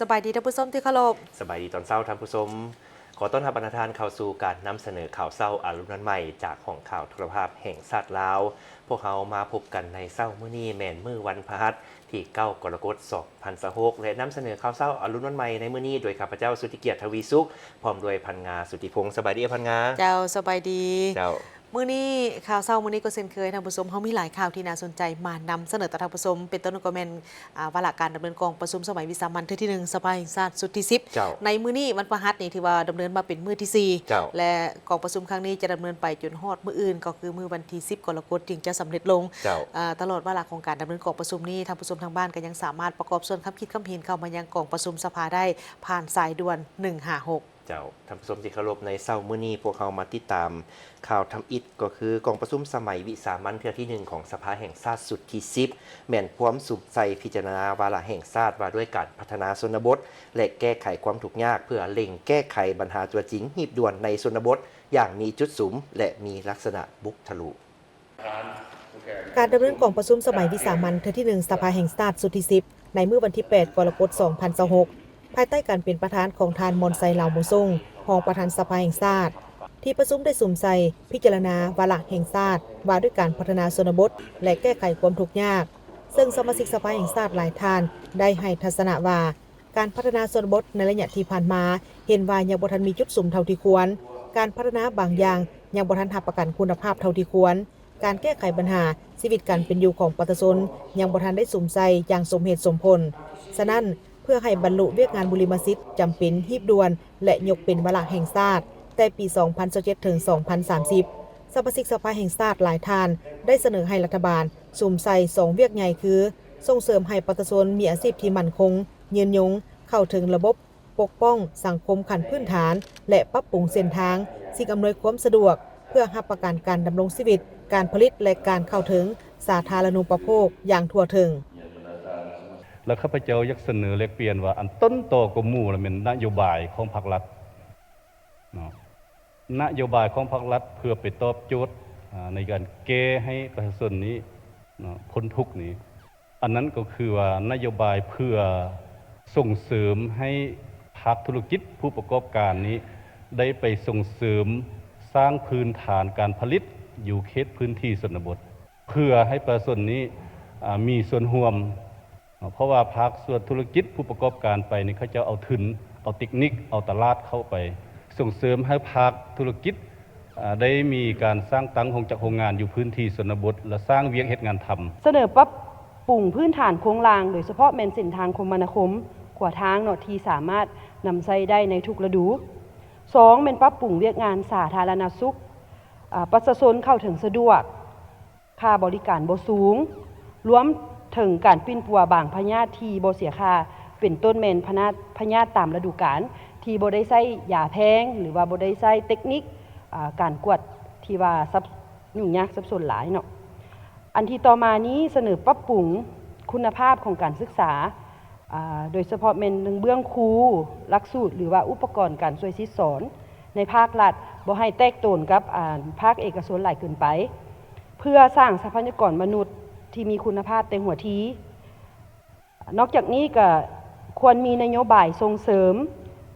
สบายดีท่านผู้ชมที่เคารพสบายดีตอนเช้าท่านผู้ชมขอต้อนรับบรรทานเข้าสู่การนำเสนอข่าวเศร้าอารุณใหม่จากห้องข่าวโทรภาพแห่งชาติลาวพวกเขามาพบกันในเช้ามื้อนี้แม่นมื้อวันพฤหัสที่9กรกฎาคม2026และนำเสนอข่าวเศร้าอารุณใหม่ในมื้อนี้โดยข้าพเจ้าสุทธิเกียรติทวีสุขพร้อมด้วยพันงาสุทธิพงศ์สบายดีพันงาเจ้าสบายดีเจ้ามื้อนี้ข่าวเช้ามื้อนี้ก็เช่นเคยท่านผู้ชมเฮามีหลายข่าวที่น่าสนใจมานำเสนอต่อท่านผู้ชมเป็นต้นก็แม่นวาระการดำเนินกองประชุมสมัยวิสามัญเทื่อที่1สภาแห่งชาติสุดที่10ในมื้อนี้วันพฤหัสนี่ที่ว่าดำเนินมาเป็นมื้อที่4และกองประชุมครั้งนี้จะดำเนินไปจนฮอดมื้ออื่นก็คือมื้อวันที่10กรกฎาคมจึงจะสำเร็จลงตลอดวาระของการดำเนินกองประชุมนี้ท่านผู้ชมทางบ้านก็ยังสามารถประกอบส่วนคำคิดคำเห็นเข้ามายังกองประชุมสภาได้ผ่านสายด่วน156เจ้าท่านผู้ชมที่เคารพในเช้ามื้อนี้พวกเขามาติดตามข่าวทำอิฐก็คือกองประชุมสมัยวิสามัญเทื่อที่1ของสภาแห่งชาติสุดที่10แม่นพร้อมสุบใจพิจารณาวาระแห่งชาติว่าด้วยการพัฒนาชนบทและแก้ไขความทุกข์ยากเพื่อเล็งแก้ไขปัญหาตัวจริงหีบด่วนในชนบทอย่างมีจุดสุมและมีลักษณะบุกทะลุการดำเนินกองประชุมสมัยวิสามัญเทื่อที่1สภาแห่งชาติสุดที่10ในมื้อวันที่8กรกฎาคม2026ภายใต้การเป็นประธานของทานมนไซเหลาโมซุงรองประธานสภาแห่งชาติที่ประชุมได้สุ่มใส่พิจารณาวาระแห่งชาติว่าด้วยการพัฒนาชนบทและแก้ไขความทุกข์ยากซึ่งสมาชิกสภาแห่งชาติหลายท่านได้ให้ทัศนะว่าการพัฒนาชนบทในระยะที่ผ่านมาเห็นว่ายังบ่ทันมีจุดสุมเท่าที่ควรการพัฒนาบางอย่างยังบ่ทันรับประกันคุณภาพเท่าที่ควรการแก้ไขปัญหาชีวิตการเป็นอยู่ของประชาชนยังบ่ทันได้สุ่มใส่อย่างสมเหตุสมผลฉะนั้นเพื่อให้บรรลุเวียกงานบุริมสิทธิ์จำเป็นหีบด่วนและยกเป็นวาระแห่งชาติแต่ปี 2027 ถึง 2030 สมาชิกสภาแห่งชาติหลายท่านได้เสนอให้รัฐบาลสุ่มใส่2เวียกใหญ่คือส่งเสริมให้ประชาชนมีอาชีพที่มั่นคงยืนยงเข้าถึงระบบปกป้องสังคมขั้นพื้นฐานและปรับปรุงเส้นทางสิ่งอำนวยความสะดวกเพื่อรับประกันการดำรงชีวิตการผลิตและการเข้าถึงสาธารณูปโภคอย่างทั่วถึงแล้วข้าพเจ้าอยากเสนอแลกเปลี่ยนว่าอันต้นโตกว่าหมู่เป็นนโยบายของพรรครัฐนโยบายของพรรครัฐเพื่อไปตอบโจทย์ในการแก้ให้ประชาชนนี้พ้นทุกข์นี้อันนั้นก็คือว่านโยบายเพื่อส่งเสริมให้ภาคธุรกิจผู้ประกอบการนี้ได้ไปส่งเสริมสร้างพื้นฐานการผลิตอยู่เขตพื้นที่ชนบทเพื่อให้ประชาชนนี้มีส่วนร่วมเพราะว่าภาคส่วนธุรกิจผู้ประกอบการไปนี่เขาจะเอาทุนเอาเทคนิคเอาตลาดเข้าไปส่งเสริมให้ภาคธุรกิจได้มีการสร้างตั้งของจักรโรงงานอยู่พื้นที่ชนบทและสร้างเวียกเฮ็ดงานทำเสนอปรับปรุงพื้นฐานโครงรางโดยเฉพาะแม่นเส้นทางคมนาคมขวาทางเนาะที่สามารถนำใช้ได้ในทุกฤดู2เป็นปรับปรุงเวียกงานสาธารณสุขประชาชนเข้าถึงสะดวกค่าบริการบ่สูงรวมถึงการปิ้นปัวบางพยาธิที่บ่เสียค่าเป็นต้นแม่นพยาธิตามฤดูกาลที่บ่ได้ใช้ยาแพงหรือว่าบ่ได้ใช้เทคนิคการกวดที่ว่ายุ่งยากซับซ้อนหลายเนาะอันที่ต่อมานี้เสนอปรับปรุงคุณภาพของการศึกษาโดยเฉพาะแม่นเบื้องครูหลักสูตรหรือว่าอุปกรณ์การช่วยสอนในภาครัฐบ่ให้แตกต่างกับภาคเอกชนหลายเกินไปเพื่อสร้างทรัพยากรมนุษย์ที่มีคุณภาพเต็มหัวทีนอกจากนี้ก็ควรมีนโยบายส่งเสริม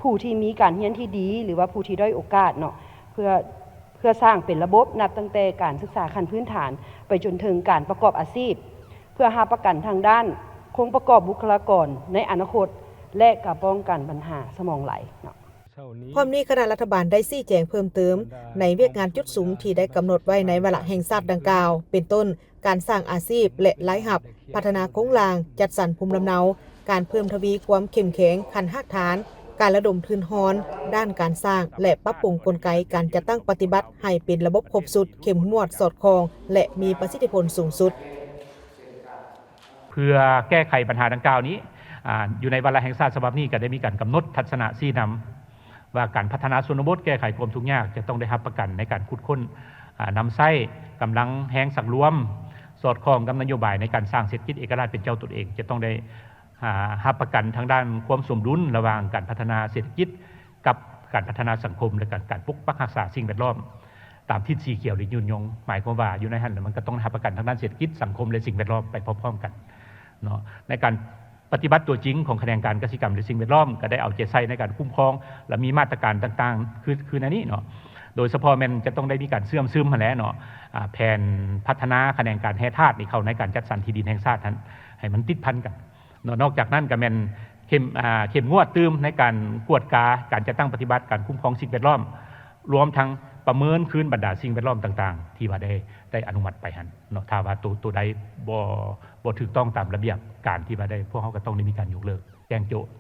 ผู้ที่มีการเรียนที่ดีหรือว่าผู้ที่ด้อยโอกาสเนาะเพื่อสร้างเป็นระบบนับตั้งแต่การศึกษาขั้นพื้นฐานไปจนถึงการประกอบอาชีพเพื่อหาประกันทางด้านคงประกอบบุคลากรในอนาคตและการป้องกันปัญหาสมองไหลเนาะพร้อมนี้คณะรัฐบาลได้ชี้แจงเพิ่มเติมในเวียกงานจุดสูงที่ได้กำหนดไว้ในวาระแห่งชาติดังกล่าวเป็นต้นการสร้างอาชีพและรายรับพัฒนาโครงสร้างจัดสรรภูมิลำเนาการเพิ่มทวีความเข้มแข็งขั้นรากฐานการระดมทุนฮอนด้านการสร้างและปรับปรุงกลไกการจัดตั้งปฏิบัติให้เป็นระบบครบสุดเข้มงวดสอดคล้องและมีประสิทธิผลสูงสุดเพื่อแก้ไขปัญหาดังกล่าวนี้อยู่ในวาระแห่งชาติฉบับนี้ก็ได้มีการกำหนดทัศนะชี้นำว่าการพัฒนาชนบทแก้ไขความทุกข์ยากจะต้องได้รับประกันในการขุดค้นนำไส้กำลังแห้งสักรวมสอดคล้องกับนโยบายในการสร้างเศรษฐกิจเอกราชเป็นเจ้าตนเองจะต้องได้รับประกันทางด้านความสมดุลระหว่างการพัฒนาเศรษฐกิจกับการพัฒนาสังคมและการปกปักรักษาสิ่งแวดล้อมตามทิศสีเขียวหรือยืนยงหมายความว่าอยู่ในหันมันก็ต้องรับประกันทางด้านเศรษฐกิจสังคมและสิ่งแวดล้อมไปพร้อมๆกันเนาะในการ ปฏิบัติตัวจริงของแขนงการเกษตรกรรมหรือสิ่งแวดล้อมก็ได้เอาใจใส่ในการคุ้มครองและมีมาตรการต่างๆคือในนี้เนาะโดยเฉพาะมันจะต้องได้มีการเสื่อมซึมมาแล้วเนาะแผนพัฒนาแขนงการแห่ธาตุนี่เข้าในการจัดสรรที่ดินแห่งชาตินั้นให้มันติดพันกันนอกจากนั้นก็แม่นเข้มงวดตื้มในการกวดการจัดตั้งปฏิบัติการคุ้มครองสิ่งแวดล้อมรวมทั้งประเมินคืนบรรดาสิ่งแวดล้อมต่างๆที่ว่าได้อนุมัติไปหันเนาะถ้าว่าตัวใดบ่ถูกต้องตามระเบียบการที่ว่าได้พวกเขาก็ต้องได้มีการยกเลิกแจ้งโจทย์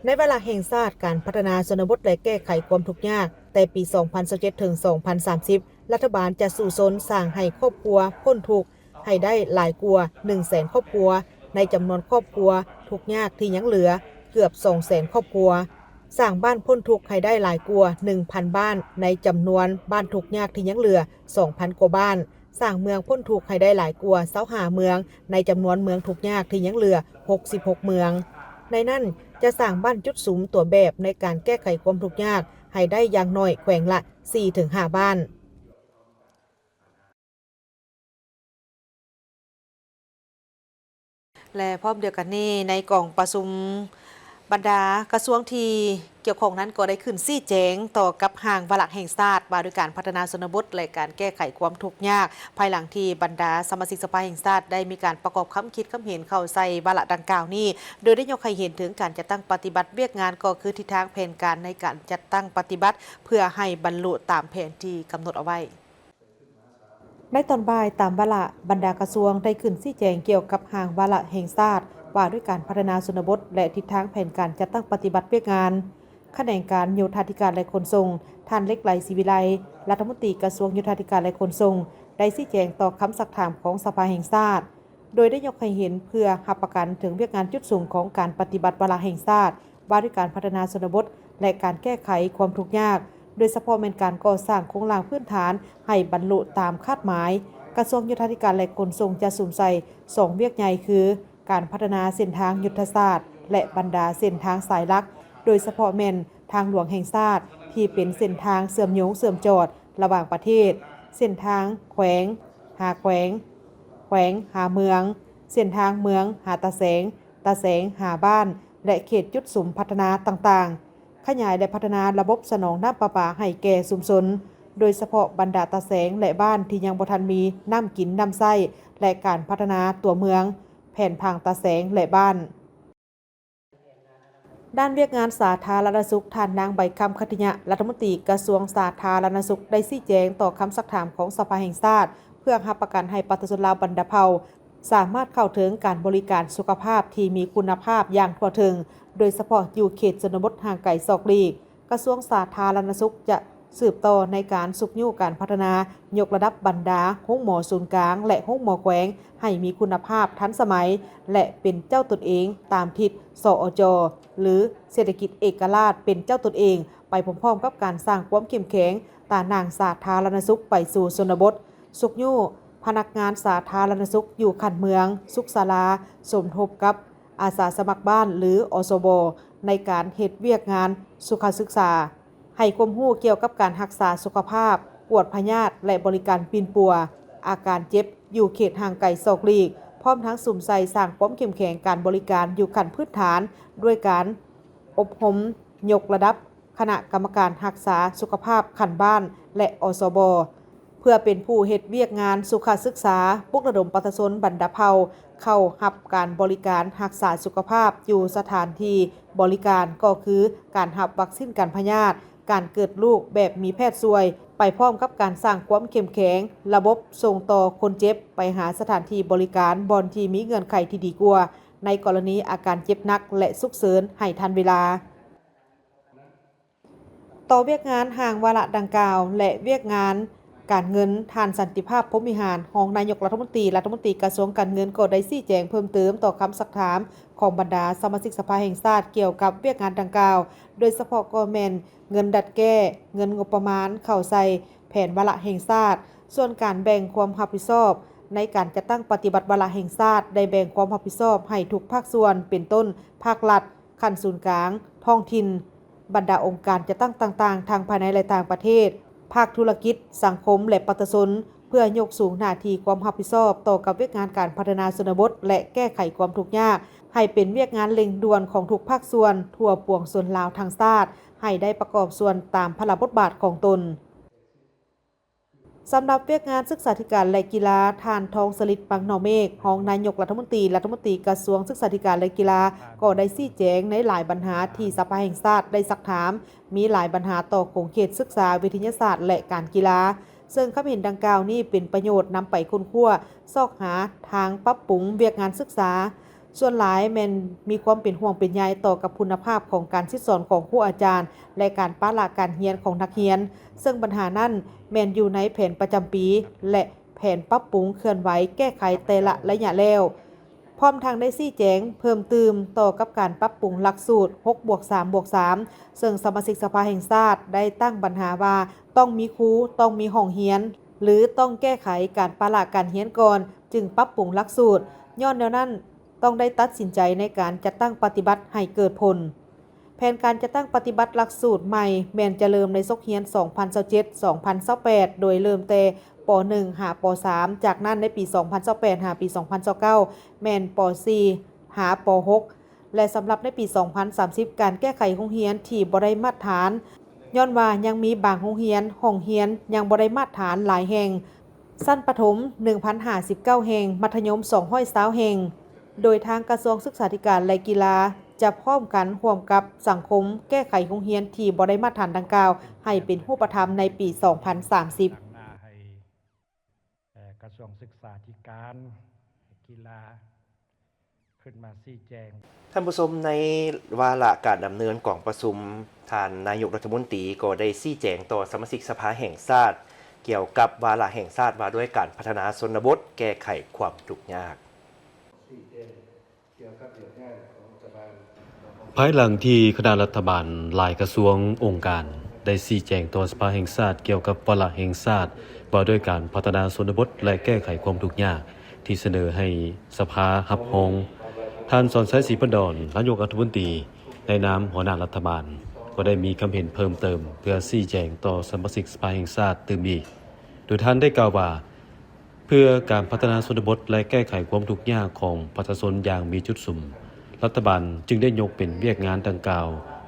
ในเวลาแห่งชาติการพัฒนาชนบทและแก้ไขความทุกข์ยากแต่ปี 2027 ถึง 2030 รัฐบาลจะสู่ซนสร้างให้ครอบครัวพ้นทุกข์ให้ได้หลายกว่า 100,000 ครอบครัวในจำนวนครอบครัวทุกข์ยากที่ยังเหลือเกือบ 200,000 ครอบครัวสร้างบ้านพ้นทุกข์ให้ได้หลายกว่า 1,000 บ้านในจำนวนบ้านทุกข์ยากที่ยังเหลือ 2,000 กว่าบ้านสร้างเมืองพ้นทุกข์ให้ได้หลายกว่า25เมืองในจำนวนเมืองทุกข์ยากที่ยังเหลือ 66 เมืองในนั้นจะสร้างบ้านจุดสุมตัวแบบในการแก้ไขความทุกข์ยากให้ได้อย่างน้อยแขวงละ 4-5 บ้านและพร้อมเดียวกันนี้ในกล่องประชุมบรรดากระทรวงที่เกี่ยวข้องนั้นก็ได้ขึ้นชี้แจงต่อกับห่างวาระแห่งชาติว่าด้วยการพัฒนาชนบทและการแก้ไขความทุกข์ยากภายหลังที่บรรดาสมาชิกสภาแห่งชาติได้มีการประกอบคำคิดคำเห็นเข้าใส่วาระดังกล่าวนี้โดยได้ยกให้เห็นถึงการจัดตั้งปฏิบัติเวียกงานก็คือทิศทางแผนการในการจัดตั้งปฏิบัติเพื่อให้บรรลุตามแผนที่กำหนดเอาไว้ในตอนบ่ายตามวาระบรรดากระทรวงได้ขึ้นชี้แจงเกี่ยวกับห่างวาระแห่งชาติว่าด้วยการพัฒนาชนบทและทิศทางแผนการจัดตั้งปฏิบัติเวียกงานแขนงการโยธาธิการและขนส่งท่านเล็กไหลศรีวิไลรัฐมนตรีกระทรวงโยธาธิการและขนส่งได้ชี้แจงต่อคำสักถามของสภาแห่งชาติโดยได้ยกให้เห็นเพื่อรับประกันถึงเวียกงานจุดสูงของการปฏิบัติวาระแห่งชาติว่าด้วยการพัฒนาชนบทและการแก้ไขความทุกข์ยากโดยเฉพาะเป็นการก่อสร้างโครงสร้างพื้นฐานให้บรรลุตามคาดหมายกระทรวงโยธาธิการและขนส่งจะสุ่มใส่2เวียกใหญ่คือการพัฒนาเส้นทางยุทธศาสตร์และบรรดาเส้นทางสายหลักโดยเฉพาะแม่นทางหลวงแห่งชาติที่เป็นเส้นทางเสื่อมโยงเสื่อมจอดระหว่างประเทศเส้นทางแขวงหาแขวงแขวงหาเมืองเส้นทางเมืองหาตาแสงหาบ้านและเขตจุดสุมพัฒนาต่างๆขยายและพัฒนาระบบสนองน้ำประปาให้แก่ชุมชนโดยเฉพาะบรรดาตาแสงและบ้านที่ยังบ่ทันมีน้ำกินน้ำใช้และการพัฒนาตัวเมืองแผ่นพังตาแสงและบ้านด้านเวียกงานสาธารณสุขท่านนางใบคำคัติยะรัฐมนตรีกระทรวงสาธารณสุขได้ชี้แจงต่อคำสักถามของสภาแห่งชาติเพื่อรับประกันให้ประชาชนลาวบรรดาเผ่าสามารถเข้าถึงการบริการสุขภาพที่มีคุณภาพอย่างทั่วถึงโดยเฉพาะอยู่เขตชนบทห่างไกลซอกลีกกระทรวงสาธารณสุขจะสืบต่อในการสุขยู่การพัฒนายกระดับบรรดาห้องหมอศูนย์กลางและห้องหมอแขวงให้มีคุณภาพทันสมัยและเป็นเจ้าตนเองตามทิศสอจหรือเศรษฐกิจเอกราชเป็นเจ้าตนเองไปพร้อมๆกับการสร้างความเข้มแข็งตานางสาธารณสุขไปสู่ชนบทสุขยู่พนักงานสาธารณสุขอยู่ขันเมืองสุขศาลาสมทบกับอาสาสมัครบ้านหรืออสบในการเฮ็ดเวียกงานสุขศึกษาให้ความรู้เกี่ยวกับการรักษาสุขภาพกวดพยาธิและบริการปีนปัวอาการเจ็บอยู่เขตห่างไกลซอกลีกพร้อมทั้งสุ่มใส่สร้างความเข้มแข็งการบริการอยู่ขั้นพื้นฐานด้วยการอบรมยกระดับคณะกรรมการรักษาสุขภาพขั้นบ้านและอสบเพื่อเป็นผู้เฮ็ดเวียกงานสุขศึกษาปลุกระดมประชาชนบรรดาเผ่าเข้ารับการบริการรักษาสุขภาพอยู่สถานที่บริการก็คือการรับวัคซีนกันพยาธิการเกิดลูกแบบมีแพทย์ช่วยไปพร้อมกับการสร้างความเข้มแข็งระบบส่งต่อคนเจ็บไปหาสถานที่บริการบอนที่มีเงื่อนไขที่ดีกว่าในกรณีอาการเจ็บหนักและฉุกเฉินให้ทันเวลาต่อเวียกงานห่างวาระดังกล่าวและเวียกงานการเงินทานสันติภาพพรหมวิหารรองนายกรัฐมนตรีกระทรวงการเงินก็ได้ชี้แจงเพิ่มเติมต่อคำสักถามของบรรดาสมาชิกสภาแห่งชาติเกี่ยวกับเวียกงานดังกล่าวโดยเฉพาะก็แม่นเงินดัดแก้เงินงบประมาณเข้าใส่แผนวาระแห่งชาติส่วนการแบ่งความรับผิดชอบในการจัดตั้งปฏิบัติวาระแห่งชาติได้แบ่งความรับผิดชอบให้ทุกภาคส่วนเป็นต้นภาครัฐขั้นศูนย์กลางท้องถิ่นบรรดาองค์การจัดตั้งต่างๆทางภายในและต่างประเทศภาคธุรกิจสังคมและประชาชน พื่อยกสูงหน้าที่ความรับผิดชอบต่อกับเวียกงานการพัฒนาชนบทและแก้ไขความทุกข์ยากให้เป็นเวียกงานเร่งด่วนของทุกภาคส่วนทั่วปวงส่วนลาวทั้งชาติให้ได้ประกอบส่วนตามพระบทบาทของตนสำหรับเวียกงานศึกษาธิการและกีฬาท่านทองสลิดปังหนอเมฆรองนายกรัฐมนตรีกระทรวงศึกษาธิการและกีฬาก็ได้ชี้แจงในหลายปัญหาที่สภาแห่งชาติได้ซักถามมีหลายปัญหาต่อโครงเขตศึกษาวิทยาศาสตร์และการกีฬาซึ่งความเห็นดังกล่าวนี้เป็นประโยชน์นำไปค้นคว้าซอกหาทางปรับปรุงเวียกงานศึกษาส่วนหลายแม่นมีความเป็นห่วงเป็นใยต่อกับคุณภาพของการศึกษาของครูอาจารย์และการปะละการเรียนของนักเรียนซึ่งปัญหานั้นแม่นอยู่ในแผนประจำปีและแผนปรับปรุงเคลื่อนไหวแก้ไขแต่ละระยะแล้วพร้อมทางได้ชี้แจงเพิ่มเติมต่อกับการปรับปรุงหลักสูตร 6+3+3 ซึ่งสมาชิกสภาแห่งชาติได้ตั้งปัญหาว่าต้องมีครูต้องมีห้องเรียนหรือต้องแก้ไขการปะละการเรียนก่อนจึงปรับปรุงหลักสูตรย้อนแนวนั้นต้องได้ตัดสินใจในการจัดตั้งปฏิบัติให้เกิดผลแผนการจัดตั้งปฏิบัติหลักสูตรใหม่แม่นจะเริ่มในศกเรียน 2027-2028 โดยเริ่มแต่ป .1 หาป .3 จากนั้นในปี 2028 หาปี 2029 แม่นป .4 หาป .6 และสำหรับในปี 2030 การแก้ไขโรงเรียนที่บ่ได้มาตรฐานย้อนว่ายังมีบางโรงเรียนห้องเรียนยังบ่ได้มาตรฐานหลายแห่งชั้นประถม 1,059 แห่งมัธยม 220 แห่งโดยทางกระทรวงศึกษาธิการและกีฬาจะพร้อมกันร่วมกับสังคมแก้ไขโรงเรียนที่บ่ได้มาตรฐานดังกล่าวให้เป็นรูปธรรมในปี 2030ให้กระทรวงศึกษาธิการกีฬาขึ้นมาชี้แจงท่านผู้ชมในวาระการดำเนินของประชุมท่านนายกรัฐมนตรีก็ได้ชี้แจงต่อสมาชิกสภาแห่งชาติเกี่ยวกับวาระแห่งชาติว่าด้วยการพัฒนาชนบทแก้ไขความทุกข์ยากภายหลังที่คณะรัฐบาลหลายกระทรวงองค์การได้ชี้แจงต่อสภาแห่งชาติเกี่ยวกับวาระแห่งชาติว่าด้วยการพัฒนาชนบทและแก้ไขความทุกข์ยากที่เสนอให้สภารับรองท่านสอนชัยศรีพันดรนายกรัฐมนตรีในนามหัวหน้ารัฐบาลก็ได้มีความเห็นเพิ่มเติมเพื่อชี้แจงต่อสมาชิกสภาแห่งชาติเติมอีกโดยท่านได้กล่าวว่าเพื่อการพัฒนาชนบทและแก้ไขความทุกข์ยากของประชาชนอย่างมีจุดสุ่มรัฐบาลจึงได้ยกเป็นเวียกงานดังกล่าว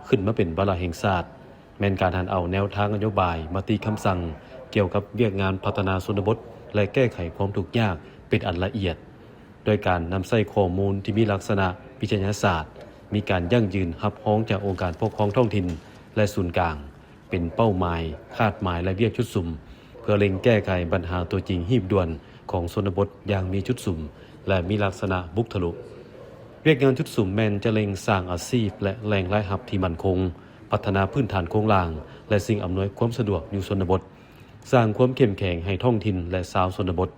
ขึ้นมาเป็นวาระแห่งชาติแม้นการหันเอาแนวทางนโยบายมาตีคำสั่งเกี่ยวกับเวียกงานพัฒนาชนบทและแก้ไขความทุกข์ยากเป็นอันละเอียดโดยการนำใส่ข้อมูลที่มีลักษณะวิทยาศาสตร์มีการยั่งยืนรับรองจากองค์การปกครองท้องถิ่นและศูนย์กลางเป็นเป้าหมายคาดหมายและเวียกจุดสุ่มเพื่อเร่งแก้ไขปัญหาตัวจริงหีบด่วนของชนบทอย่างมีจุดสุ่มและมีลักษณะบุกทะลุเวียกงานจุดสุ่มแม่นจะเล็งสร้างอาชีพและแหล่งรายรับที่มั่นคงพัฒนาพื้นฐานโครงล่างและสิ่งอำนวยความสะดวกอยู่ชนบทสร้างความเข้มแข็งให้ท้องถิ่นและชาวชนบท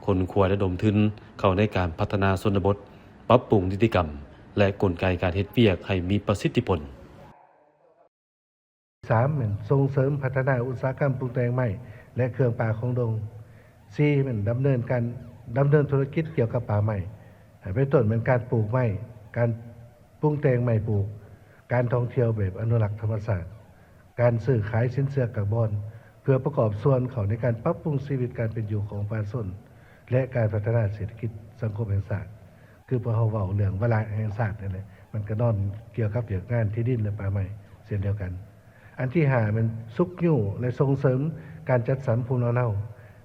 คนควรระดมทุนเข้าในการพัฒนาชนบทปรับปรุงนิติกรรมและกลไกการเฮ็ดเวียกให้มีประสิทธิผล 3. ส่งเสริมพัฒนาอุตสาหกรรมปรุงแต่งไม้และเครื่องป่าของดง 4. ดำเนินธุรกิจเกี่ยวกับป่าไม้เป็นต้นเป็นการปลูกไม้การปรุงแต่งไม้ปลูกการท่องเที่ยวแบบอนุรักษ์ธรรมชาติการซื้อขายสินเชื่อคาร์บอนเพื่อประกอบส่วนเขาในการปรับปรุงชีวิตการเป็นอยู่ของประชาชนและการพัฒนาเศรษฐกิจสังคมแห่งชาติคือพอเขาเว้าเรื่องวาระแห่งชาตินี่แหละมันก็นอนเกี่ยวกับเรื่องงานที่ดินและป่าไม้เช่นเดียวกันอันที่5มันสุขอยู่และส่งเสริมการจัดสรรภูมิลำเนา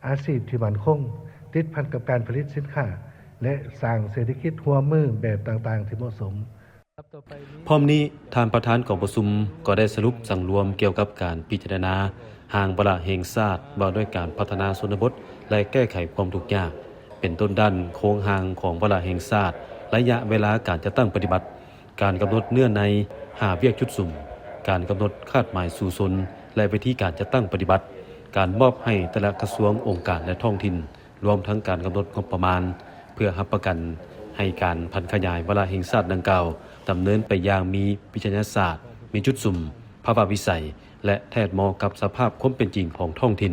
อาชีพที่มั่นคงติดพันกับการผลิตสินค้าและสร้างเศรษฐกิจหัวมือแบบต่างๆที่เหมาะสมพร้อมนี้ท่านประธานของประชุมก็ได้สรุปสั่งรวมเกี่ยวกับการพิจารณาห่างวาระแห่งชาติว่าด้วยการพัฒนาชนบทและแก้ไขความทุกข์ยากเป็นต้นด้านโครงห่างของวาระแห่งชาติระยะเวลาการจะตั้งปฏิบัติการกำหนดเนื้อในหาเวียกจุดสุ่มการกำหนดคาดหมายสู่ชนและวิธีการจะตั้งปฏิบัติการมอบให้แต่ละกระทรวงองค์การและท้องถิ่นรวมทั้งการกำหนดงบประมาณเพื่อรับประกันให้การพันขยายวาระแห่งชาติดังกล่าวดำเนินไปอย่างมีวิทยาศาสตร์มีจุดสุ่มภาวะวิสัยและแทดเหมาะกับสภาพความเป็นจริงของท้องถิ่น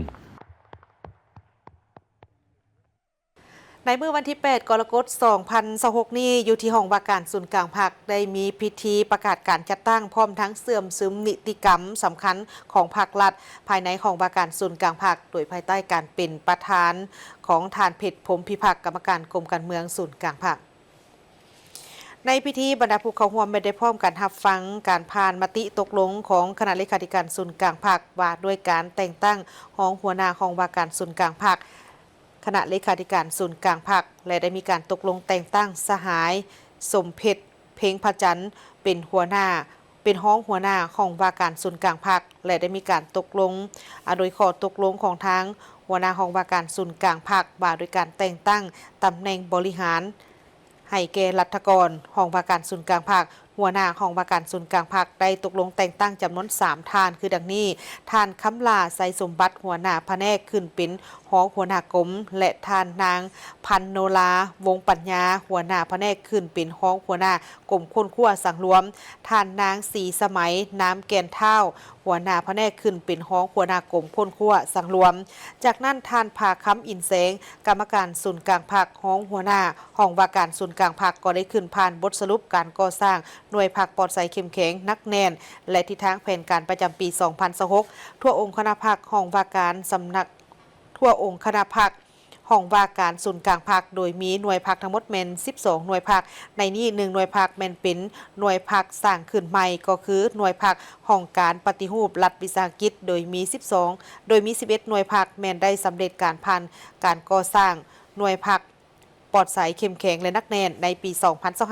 ในเมื่อวันที่ 8 กรกฎาคม 2026 นี้อยู่ที่ห้องว่าการศูนย์กลางภาคได้มีพิธีประกาศการจัดตั้งพร้อมทั้งเสื่อมซึมนิติกรรมสำคัญของภาครัฐภายในห้องว่าการศูนย์กลางภาคโดยภายใต้การเป็นประธานของทานเพชรพรหมพิพักษ์กรรมการกรมการเมืองศูนย์กลางภาคในพิธีบรรดาผู้เข้าร่วมได้พร้อมกันรับฟังการผ่านมติตกลงของคณะเลขาธิการศูนย์กลางภาคว่าด้วยการแต่งตั้งรองหัวหน้าห้องว่าการศูนย์กลางภาคคณะเลขาธิการศูนย์กลางภาคและได้มีการตกลงแต่งตั้งสหายสมเพชรเพ็งพระจันทร์เป็นหัวหน้าเป็นห้องหัวหน้าห้องว่าการศูนย์กลางภาคและได้มีการตกลงโดยข้อตกลงของทางหัวหน้าห้องว่าการศูนย์กลางภาคว่าด้วยการแต่งตั้งตำแหน่งบริหารให้แก่รัฐกรห้องว่าการศูนย์กลางภาคหัวหน้าห้องว่าการศูนย์กลางภาคได้ตกลงแต่งตั้งจำนวน3ท่านคือดังนี้ท่านคำลาไซสมบัติหัวหน้าแผนกขึ้นเป็นรองหัวหน้ากรมและท่านนางพันโนลาวงปัญญาหัวหน้าแผนกขึ้นเป็นรองหัวหน้ากรมคนขั้วสังรวมท่านนางศรีสมัยน้ำแกนเท่าหัวหน้าแผนกขึ้นเป็นรองหัวหน้ากรมคนขั้วสังรวมจากนั้นท่านภาคำอินแสงกรรมการศูนย์กลางภาครองหัวหน้าห้องว่าการศูนย์กลางภาคก็ได้ขึ้นผ่านบทสรุปการก่อสร้างหน่วยภาคปลอดภัยเข้มแข็งนักแน่นและทิศทางแผนการประจำปี 2026 ทั่วองค์คณะภาคห้องว่าการสำนักทั่วองค์คณะภาคห้องว่าการศูนย์กลางภาคโดยมีหน่วยภาคทั้งหมดแม่น12หน่วยภาคในนี้1หน่วยภาคแม่นเป็นหน่วยภาคสร้างขึ้นใหม่ก็คือหน่วยภาคห้องการปฏิรูปรัฐวิสาหกิจโดยมี11หน่วยภาคแม่นได้สำเร็จการผ่านการก่อสร้างหน่วยภาคปลอดภัยเข้มแข็งและนักแน่นในปี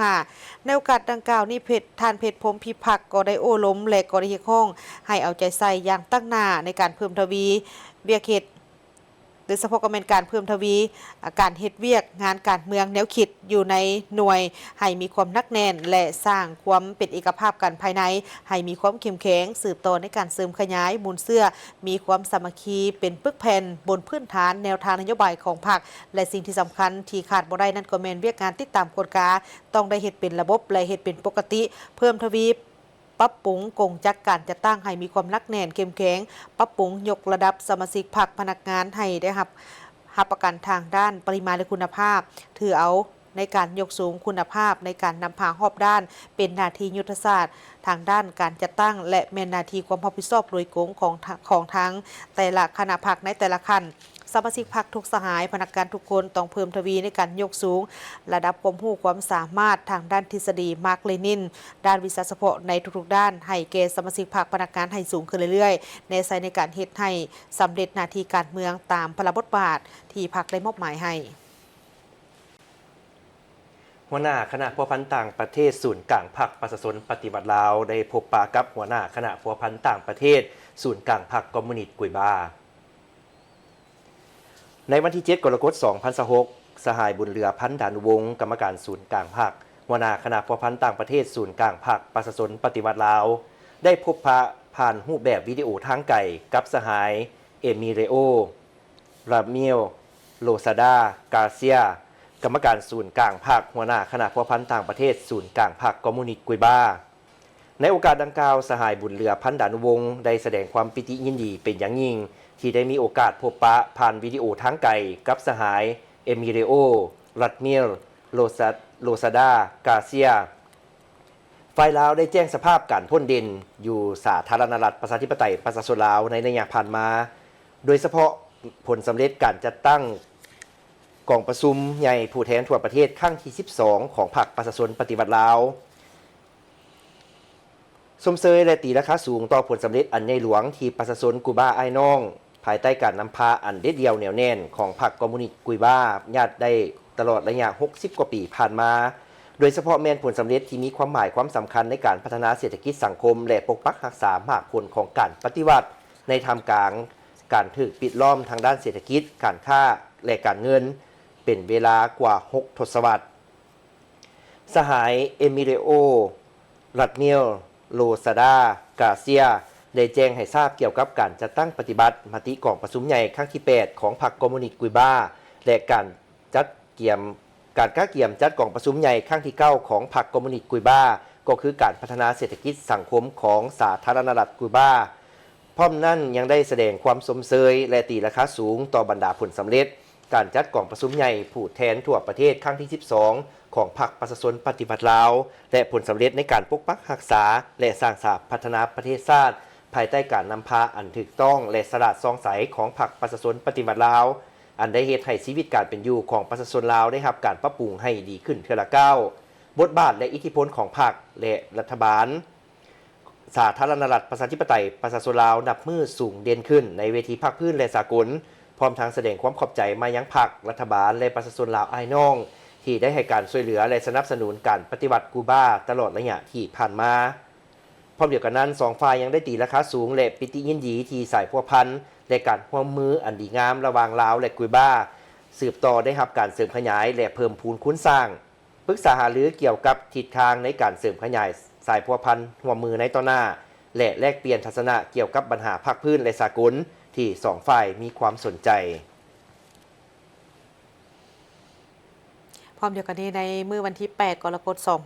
2025 ในโอกาสดังกล่าวนี้ท่านเพชรพรหมพิพักษ์ก็ได้โอ้ล้มและก็ได้เรียกร้องให้เอาใจใส่อย่างตั้งหน้าในการเพิ่มทวีเวียกเฮ็ดโดยเฉพาะก็เป็นการเพิ่มทวีการเฮ็ดเวียกงานการเมืองแนวคิดอยู่ในหน่วยให้มีความนักแน่นและสร้างความเป็นเอกภาพกันภายในให้มีความเข้มแข็งสืบต่อในการเสริมขยายมูลเสื้อมีความสามัคคีเป็นปึกแผ่นบนพื้นฐานแนวทางนโยบายของพรรคและสิ่งที่สำคัญที่ขาดบ่ได้นั่นก็แม่นเวียกงานติดตามกฎกาต้องได้เฮ็ดเป็นระบบและเฮ็ดเป็นปกติเพิ่มทวีปรับปรุงกงจักการจะตั้งให้มีความนักแน่นเข้มแข็งปรับปรุงยกระดับสมาชิกพรรคพนักงานให้ได้รับประกันทางด้านปริมาณและคุณภาพถือเอาในการยกสูงคุณภาพในการนำพาหอบด้านเป็นหน้าที่ยุทธศาสตร์ทางด้านการจัดตั้งและแม่นหน้าที่ความรับผิดชอบโดยกงของทั้งแต่ละคณะพรรคในแต่ละขั้นสมาชิกพรรคทุกสหายพนักงานทุกคนต้องเพิ่มทวีในการยกสูงระดับความรู้ความสามารถทางด้านทฤษฎีมาร์กเลนินด้านวิชาเฉพาะในทุกๆด้านให้แก่สมาชิกพรรคพนักงานให้สูงขึ้นเรื่อยๆในการเฮ็ดให้สำเร็จหน้าที่การเมืองตามพระบทบาทที่พรรคได้มอบหมายให้หัวหน้าคณะพัวพันต่างประเทศศูนย์กลางพรรคประชาชนปฏิวัติลาวได้พบปะกับหัวหน้าคณะพัวพันต่างประเทศศูนย์กลางพรรคคอมมิวนิสต์กุยบาในวันที่ 7 กรกฎาคม 2026 สหายบุญเรือพันธ์ดานุวงศ์กรรมการศูนย์กลางพรรคหัวหน้าคณะพัวพันต่างประเทศศูนย์กลางพรรคประชาชนปฏิวัติลาวได้พบปะผ่านรูปแบบวิดีโอทางไกลกับสหายเอมิเรโอราเมลโลซาดากาเซียกรรมการศูนย์กลางพรรคหัวหน้าคณะพัวพันต่างประเทศศูนย์กลางพรรคคอมมิวนิสต์กุยบาในโอกาสดังกล่าวสหายบุญเรือพันธ์ดานุวงศ์ได้แสดงความปิติยินดีเป็นอย่างยิ่งที่ได้มีโอกาสพบปะผ่านวิดีโอทางไกลกับสหายเอมิเรโอรัตเมลโลซาดากาเซียฝ่ายลาวได้แจ้งสภาพการพ่นดินอยู่สาธารณรัฐประชาธิปไตยประชาชนลาวในระยะผ่านมาโดยเฉพาะผลสำเร็จการจัดตั้งกองประชุมใหญ่ผู้แทนทั่วประเทศครั้งที่ 12 ของพรรคประชาชนปฏิวัติลาวสมเสยและตีราคาสูงต่อผลสำเร็จอันใหญ่หลวงที่ประชาชนกุยบาอ้ายน้องภายใต้การนำพาอันเด็ดเดียวเหนียวแน่นของพรรคคอมมิวนิสต์กุยบาญาติได้ตลอดระยะ 60 กว่าปีผ่านมาโดยเฉพาะแม่นผลสำเร็จที่มีความหมายความสำคัญในการพัฒนาเศรษฐกิจสังคมและปกปักรักษามากผลของการปฏิวัติในท่ามกลางการถูกปิดล้อมทางด้านเศรษฐกิจการค้าและการเงินเป็นเวลากว่า 6 ทศวรรษสหายเอมิเรโอรัตเมลโลซาดากาเซียได้แจ้งให้ทราบเกี่ยวกับการจัดตั้งปฏิบัติมติกองประชุมใหญ่ครั้งที่ 8 ของพรรคคอมมิวนิสต์กุยบาและการกล้าเกี่ยมจัดกองประชุมใหญ่ครั้งที่ 9 ของพรรคคอมมิวนิสต์กุยบาก็คือการพัฒนาเศรษฐกิจสังคมของสาธารณรัฐกุยบาพร้อมนั้นยังได้แสดงความสมเสยและตีราคาสูงต่อบรรดาผลสำเร็จ การจัดกองประชุมใหญ่ผู้แทนทั่วประเทศครั้งที่ 12 ของพรรคประชาชนปฏิวัติลาวและผลสำเร็จในการปกปักรักษาและสร้างสรรค์พัฒนาประเทศชาติภายใต้การนำพาอันถูกต้องและสละซองใสของพรรคประชาชนปฏิวัติลาวอันได้เฮ็ดให้ชีวิตการเป็นอยู่ของประชาชนลาวได้รับการปรับปรุงให้ดีขึ้นเทื่อละก้าวบทบาทและอิทธิพลของพรรคและรัฐบาลสาธารณรัฐประชาธิปไตยประชาชนลาวนับมือสูงเด่นขึ้นในเวทีภาคพื้นและสากลพร้อมทั้งแสดงความขอบใจมายังพรรครัฐบาลและประชาชนลาวอ้ายน้องที่ได้ให้การช่วยเหลือและสนับสนุนการปฏิวัติกูบาตลอดระยะที่ผ่านมาพร้อมเดียวกันนั้นสองฝ่ายยังได้ตีราคาสูงและปิติยินดีที่สายพัวพันและการร่วมมืออันดีงามระหว่างลาวและกูบาสืบต่อได้รับการเสริมขยายและเพิ่มพูนคุ้นสร้างปรึกษาหารือเกี่ยวกับทิศทางในการเสริมขยายสายพัวพันร่วมมือในต่อหน้าและแลกเปลี่ยนทัศนะเกี่ยวกับปัญหาภาคพื้นและสากลที่สองฝ่ายมีความสนใจพร้อมเดียวกันนี้ในมื้อวันที่ 8 กรกฎาคม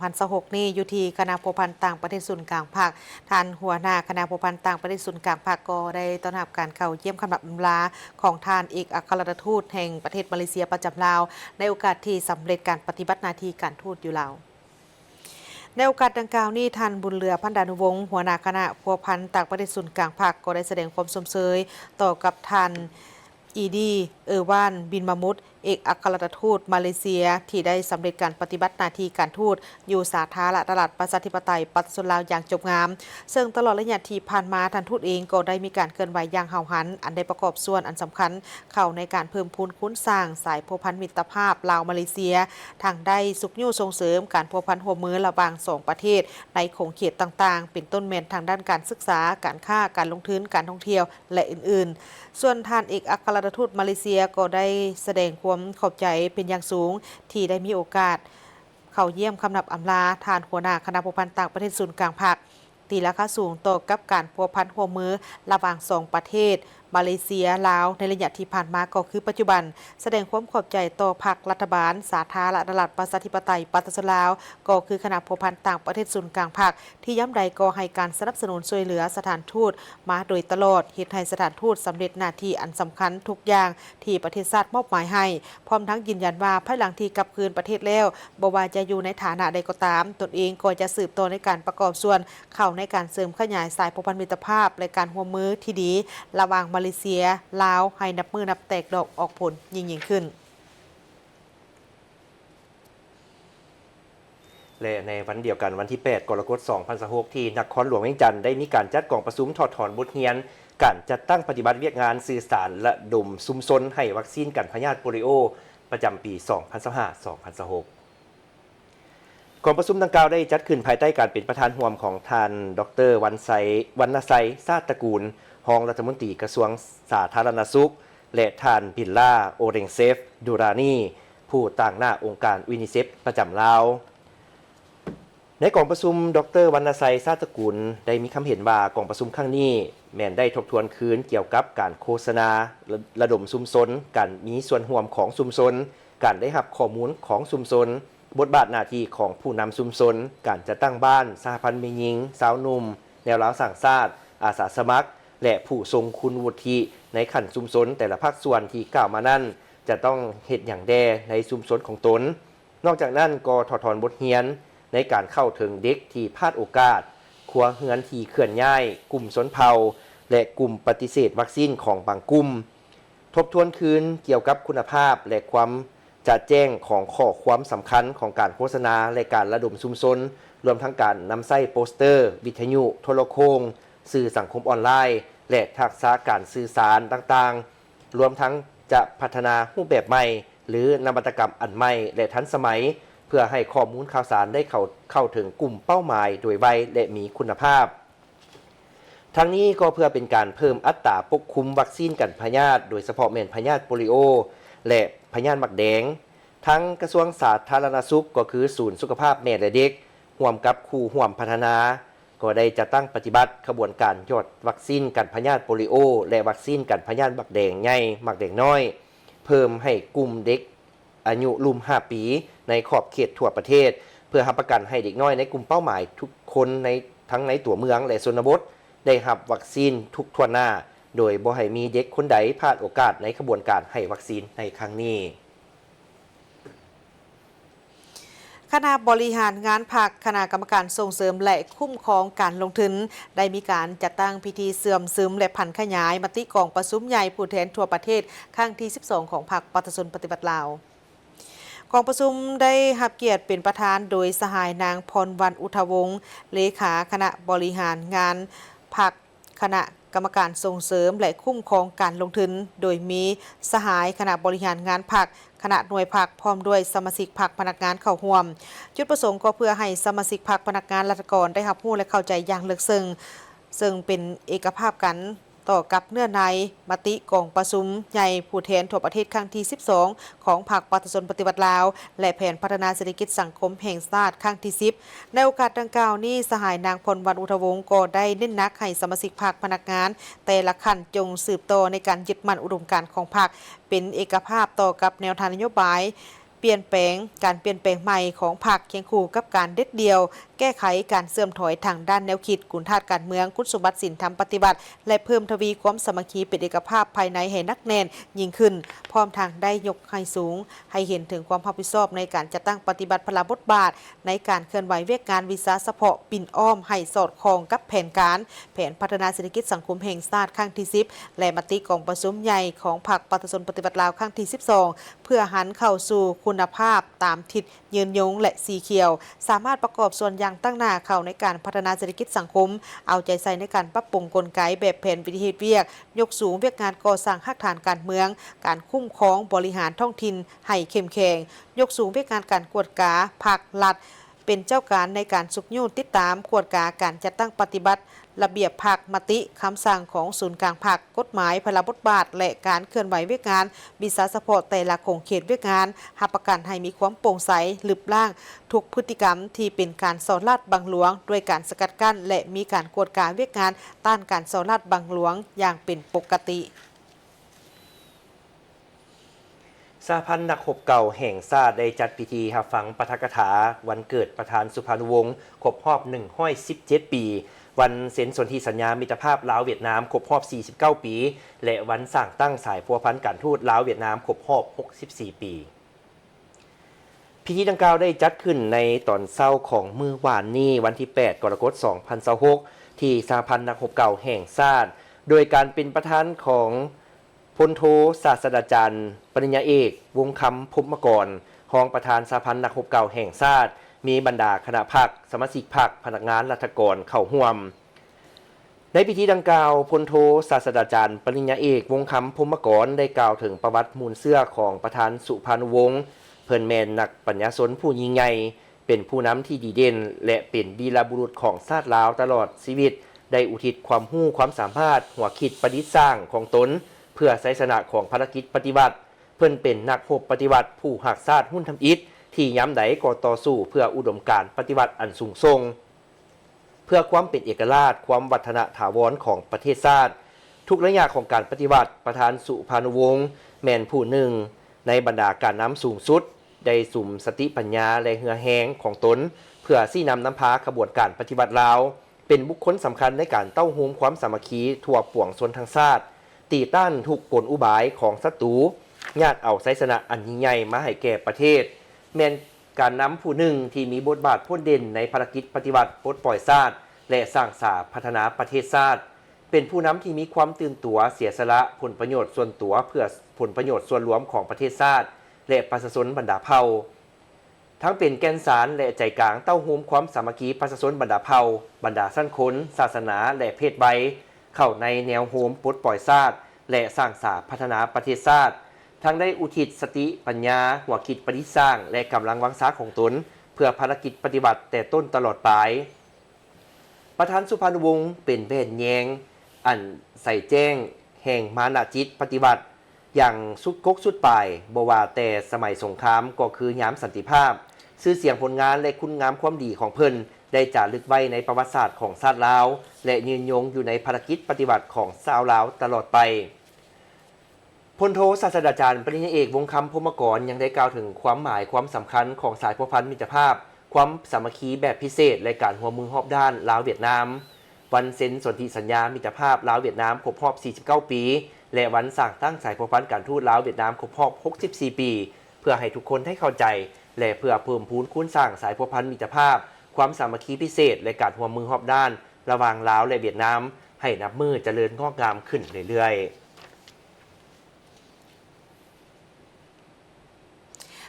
2026 นี้อยู่ที่คณะพัวพันธ์ต่างประเทศศูนย์กลางภาคท่านหัวหน้าคณะพัวพันธ์ต่างประเทศศูนย์กลางภาคก็ได้ต้อนรับการเข้าเยี่ยมคำนับอำลาของท่านเอกอัครราชทูตแห่งประเทศมาเลเซียประจำลาวในโอกาสที่สำเร็จการปฏิบัติหน้าที่การทูตอยู่ลาวในโอกาสดังกล่าวนี้ท่านบุญเรือพันดานุวงศ์หัวหน้าคณะพัวพันธ์ต่างประเทศศูนย์กลางภาคก็ได้แสดงความสมเชยต่อกับท่านอีดีวานบินมามุดเอกอัครราชทูตมาเลเซียที่ได้สำเร็จการปฏิบัติหน้าที่การทูตอยู่สาธารณรัฐประชาธิปไตยประชาชนลาวอย่างจบงามซึ่งตลอดระยะที่ผ่านมาท่านทูตเองก็ได้มีการเคลื่อนไหวอย่างเห่าหันอันได้ประกอบส่วนอันสำคัญเข้าในการเพิ่มพูนคุ้นสร้างสายพัวพันมิตรภาพลาวมาเลเซียทางได้สุขยู่ส่งเสริมการพัวพันหัวมือระหว่าง2ประเทศในขงเขตต่างๆเป็นต้นแม่นทางด้านการศึกษาการค้าการลงทุนการท่องเที่ยวและอื่นๆส่วนท่านเอกอัครราชทูตมาเลเซียก็ได้แสดงความขอบใจเป็นอย่างสูงที่ได้มีโอกาสเข้าเยี่ยมคำนับอำลาท่านหัวหน้าคณะพัวพันธ์ต่างประเทศศูนย์กลางภาคตีราคาสูงต่อกับการพัวพันหัวมือระหว่าง2ประเทศมาเลเซียลาวในระยะที่ผ่านมาก็คือปัจจุบันแสดงความขอบใจต่อพรรครัฐบาลสาธารณรัฐประชาธิปไตยประชาชนลาวก็คือคณะพัวพันต่างประเทศศูนย์กลางภาคที่ย้ำใดก็ให้การสนับสนุนช่วยเหลือสถานทูตมาโดยตลอดเฮ็ดให้สถานทูตสำเร็จหน้าที่อันสำคัญทุกอย่างที่ประเทศชาติมอบหมายให้พร้อมทั้งยืนยันว่าภายหลังที่กลับคืนประเทศแล้วบ่ว่าจะอยู่ในฐานะใดก็ตามตนเองก็จะสืบต่อในการประกอบส่วนเข้าในการเสริมขยายสายพัวพันมิตรภาพและการร่วมมือที่ดีระหว่างมาเลเซียลาวให้นับมือนับแตกดอกออกผลยิ่งขึ้นและในวันเดียวกันวันที่ 8 กรกฎาคม 2026 ที่นครหลวงเวียงจันทร์ได้มีการจัดกองประชุมถอดถอนบทเรียนการจัดตั้งปฏิบัติเวียกงานสื่อสารและดมซุมซนให้วัคซีนกันพยาธิโปลิโอประจำปี 2025-2026 กองประชุมดังกล่าวได้จัดขึ้นภายใต้การเป็นประธานร่วมของท่านดร.วรรณไซซาตระกูลรองรัฐมนตรีกระทรวงสาธารณสุขและท่านบิลล่าโอเรงเซฟดูรานีผู้ต่างหน้าองค์การยูนิเซฟประจำลาวในกองประชุมดร.วรรณไซซาตระกูลได้มีคำเห็นว่ากองประชุมครั้งนี้แม่นได้ทบทวนคืนเกี่ยวกับการโฆษณาระดมชุมชนการมีส่วนร่วมของชุมชนการได้รับข้อมูลของชุมชนบทบาทหน้าที่ของผู้นำชุมชนการจัดตั้งบ้านสหพันธ์แม่หญิงสาวหนุ่มแนวร้าวสร้างชาติอาสาสมัครและผู้ทรงคุณวุฒิในขั้นชุมชนแต่ละภาคส่วนที่กล่าวมานั้นจะต้องเฮ็ดอย่างแดในชุมชนของตนนอกจากนั้นก็ถอดถอนบทเรียนในการเข้าถึงเด็กที่พลาดโอกาสครัวเฮือนที่เคลื่อนย้ายกลุ่มชนเผ่าและกลุ่มปฏิเสธวัคซีนของบางกลุ่มทบทวนคืนเกี่ยวกับคุณภาพและความจะแจ้งของข้อความสำคัญของการโฆษณาและการระดมชุมชนรวมทั้งการนำใส่โปสเตอร์วิทยุโทรโข่งสื่อสังคมออนไลน์และทักษะการสื่อสารต่างๆรวมทั้งจะพัฒนารูปแบบใหม่หรือนวัตกรรมอันใหม่และทันสมัยเพื่อให้ข้อมูลข่าวสารได้เข้าถึงกลุ่มเป้าหมายโดยไวและมีคุณภาพทั้งนี้ก็เพื่อเป็นการเพิ่มอัตราปกคุมวัคซีนกันพยาธิโดยเฉพาะแม่นพยาธิโปลิโอและพยาธิหมักแดงทั้งกระทรวงสาธารณสุขก็คือศูนย์สุขภาพแม่และเด็กร่วมกับคู่ร่วมพัฒนาก็ได้จัดตั้งปฏิบัติขบวนการหยอดวัคซีนกันพยาธิโปลิโอและวัคซีนกันพยาธิหมักแดงใหญ่หมักแดงน้อยเพิ่มให้กลุ่มเด็กอายุรุ่ม5 ปีในขอบเขตทั่วประเทศเพื่อรับประกันให้เด็กน้อยในกลุ่มเป้าหมายทุกคนทั้งในตัวเมืองและชนบทได้รับวัคซีนทุกทั่วหน้า โดยบ่ให้มีเด็กคนใดพลาดโอกาสในขบวนการให้วัคซีนในครั้งนี้คณะบริหารงานพรรคคณะกรรมการส่งเสริมและคุ้มครองการลงทุนได้มีการจัดตั้งพิธีเสื่อมซึมและผันขยายมติกองประชุมใหญ่ผู้แทนทั่วประเทศครั้งที่ 12 ของพรรคประชาชนปฏิบัติลาวกองประชุมได้รับเกียรติเป็นประธานโดยสหายนางพรวรรณอุทวงศ์เลขาคณะบริหารงานพรรคคณะกรรมการส่งเสริมและคุ้มครองการลงทุนโดยมีสหายคณะบริหารงานพรรคคณะหน่วยพรรคพร้อมด้วยสมาชิกพรรคพนักงานเข้าร่วมจุดประสงค์ก็เพื่อให้สมาชิกพรรคพนักงานราชการได้รับรู้และเข้าใจอย่างลึกซึ้งซึ่งเป็นเอกภาพกันต่อกับเนื้อในมติกองประชุมใหญ่ผู้แทนทั่วประเทศครั้งที่ 12 ของพรรคประชาชนปฏิบัติลาวและแผนพัฒนาเศรษฐกิจสังคมแห่งชาติครั้งที่ 10ในโอกาสดังกล่าวนี้สหายนางพรวรรณอุทวงศ์ก็ได้เน้นหนักให้สมาชิกพรรคพนักงานแต่ละขั้นจงสืบต่อในการยึดมั่นอุดมการณ์ของพรรคเป็นเอกภาพต่อกับแนวทางนโยบายการเปลี่ยนแปลงใหม่ของพรรคเคียงคู่กับการเด็ดเดียวแก้ไขการเสื่อมถอยทางด้านแนวคิดกุนธาตุการเมืองคุณสมบัติศีลธรรมปฏิบัติและเพิ่มทวีความสามัคคีเป็นเอกภาพภายในให้นักแน่นยิ่งขึ้นพร้อมทางได้ยกให้สูงให้เห็นถึงความรับผิดชอบในการจัดตั้งปฏิบัติพลบทบาทในการเคลื่อนไหวเวียกงานวิสาเฉพาะปิ่นอ้อมให้สอดคล้องกับแผนพัฒนาเศรษฐกิจสังคมแห่งชาติครั้งที่ 10และมติกองประชุมใหญ่ของพรรคประชาชนปฏิบัติลาวครั้งที่ 12เพื่อหันเข้าสู่คุณภาพตามทิศยืนยงและสีเขียวสามารถประกอบส่วนอย่างตั้งหน้าเข้าในการพัฒนาเศรษฐกิจสังคมเอาใจใส่ในการปรับปรุงกลไกแบบแผนวิธีเวียกยกสูงเวียกงานก่อสร้างรากฐานการเมืองการคุ้มครองบริหารท้องถิ่นให้เข้มแข็งยกสูงเวียกงานการกวดกาภาครัฐเป็นเจ้าการในการสุกยุ่นติดตามกวดกาการจัดตั้งปฏิบัติระเบียบพรรคมติคำสั่งของศูนย์กลางพรรคกฎหมายพลบทบาทและการเคลื่อนไหวเวียกงานวิสาเฉพาะแต่ละของเขตเวียกงานหาประกันให้มีความโปร่งใสลึบล่างทุกพฤติกรรมที่เป็นการสอดลาดบังหลวงด้วยการสกัดกั้นและมีการกวดกาเวียกงานต้านการสอดลาดบังหลวงอย่างเป็นปกติสหพันธ์นักรบเก่าแห่งชาติได้จัดพิธีรับฟังปาฐกถาวันเกิดประธานสุพรรณวงศ์ครบรอบ117 ปีวันเซ็นสนธิสัญญามิตรภาพลาวเวียดนามครบรอบ49 ปีและวันสร้างตั้งสายพัวพันการทูตลาวเวียดนามครบรอบ64 ปีพิธีดังกล่าวได้จัดขึ้นในตอนเช้าของมื้อวานนี้วันที่ 8 กรกฎาคม 2026 ที่สหพันธ์นักรบเก่าแห่งชาติโดยการเป็นประธานของพลโทศาสตราจารย์ปริญญาเอกวงศ์คำพรหมกรรองประธานสหพันธ์นักรบเก่าแห่งชาติมีบรรดาคณะพรรคสมาชิกพรรคพนักงานราชการเข้าร่วมในพิธีดังกล่าวพลโทศาสตราจารย์ปริญญาเอกวงศ์คำพรหมกรได้กล่าวถึงประวัติมูลเสื้อของประธานสุพรรณวงศ์เพิ่นแม่นนักปัญญาชนผู้ยิ่งใหญ่เป็นผู้นำที่ดีเด่นและเป็นวีรบุรุษของชาติลาวตลอดชีวิตได้อุทิศความรู้ความสามารถหัวคิดประดิษฐ์สร้างของตนเพื่อไสชนะของภารกิจปฏิบัติเพิ่นเป็นนักรบปฏิบัติผู้หักชาติหุ้นทำอิฐที่ย้ำใดก็ต่อสู้เพื่ออุดมการณ์ปฏิบัติอันสูงส่งเพื่อความเป็นเอกราชความวัฒนถาวรของประเทศชาติทุกระยะของการปฏิบัติประธานสุพรรณวงศ์แม่นผู้หนึ่งในบรรดาการนำสูงสุดได้สุ่มสติปัญญาและเหือแหงของตนเพื่อชี้นำพาขบวนการปฏิบัติลาวเป็นบุคคลสำคัญในการเต้าโฮมความสามัคคีทั่วปวงชนทั้งชาติตีต้านทุกกลอุบายของศัตรูญาติเอาไสชนะอันยิ่งใหญ่มาให้แก่ประเทศแม่นการนำผู้หนึ่งที่มีบทบาทพ้นเด่นในภารกิจปฏิบัติปลดปล่อยชาติและสร้างสาพัฒนาประเทศชาติเป็นผู้นำที่มีความตื่นตัวเสียสละผลประโยชน์ส่วนตัวเพื่อผลประโยชน์ส่วนรวมของประเทศชาติและประชาชนบรรดาเผ่าทั้งเป็นแกนสารและใจกลางเต้าโฮมความสามัคคีประชาชนบรรดาเผ่าบรรดาสั้นคนศาสนาและเพศใบเข้าในแนวโฮมปลดปล่อยชาติและสร้างสาพัฒนาประเทศชาติทั้งได้อุทิศสติปัญญาหัวคิดประดิษฐ์สร้างและกำลังวังชาของตนเพื่อภารกิจปฏิบัติแต่ต้นตลอดปลายประธานสุพรรณวงศ์เป็นแว่นแยงอันใส่แจ้งแห่งมานะจิตปฏิบัติอย่างสุดกกสุดปลายบ่ว่าแต่สมัยสงครามก็คือยามสันติภาพชื่อเสียงผลงานและคุณงามความดีของเพิ่นได้จารึกไว้ในประวัติศาสตร์ของชาติลาวและยืนยงอยู่ในภารกิจปฏิบัติของชาวลาวตลอดไปพลโทศาสตราจารย์ปริญญาเอกวงศ์คำพรหมกรยังได้กล่าวถึงความหมายความสำคัญของสายพัวพันมิตรภาพความสามัคคีแบบพิเศษและการหัวมือรอบด้านลาวเวียดนาม วันเซ็นสนธิสัญญามิตรภาพลาวเวียดนามครบรอบ 49 ปี และวันสร้างตั้งสายพันธ์การทูตลาวเวียดนามครบรอบ 64 ปี เพื่อให้ทุกคนได้เข้าใจและเพื่อเพิ่มพูนคูณสร้างสายพันธ์มิตรภาพความสามัคคีพิเศษและการร่วมมือรอบด้านระหว่างลาวและเวียดนามให้นับมือเจริญงอกงามขึ้นเรื่อยๆ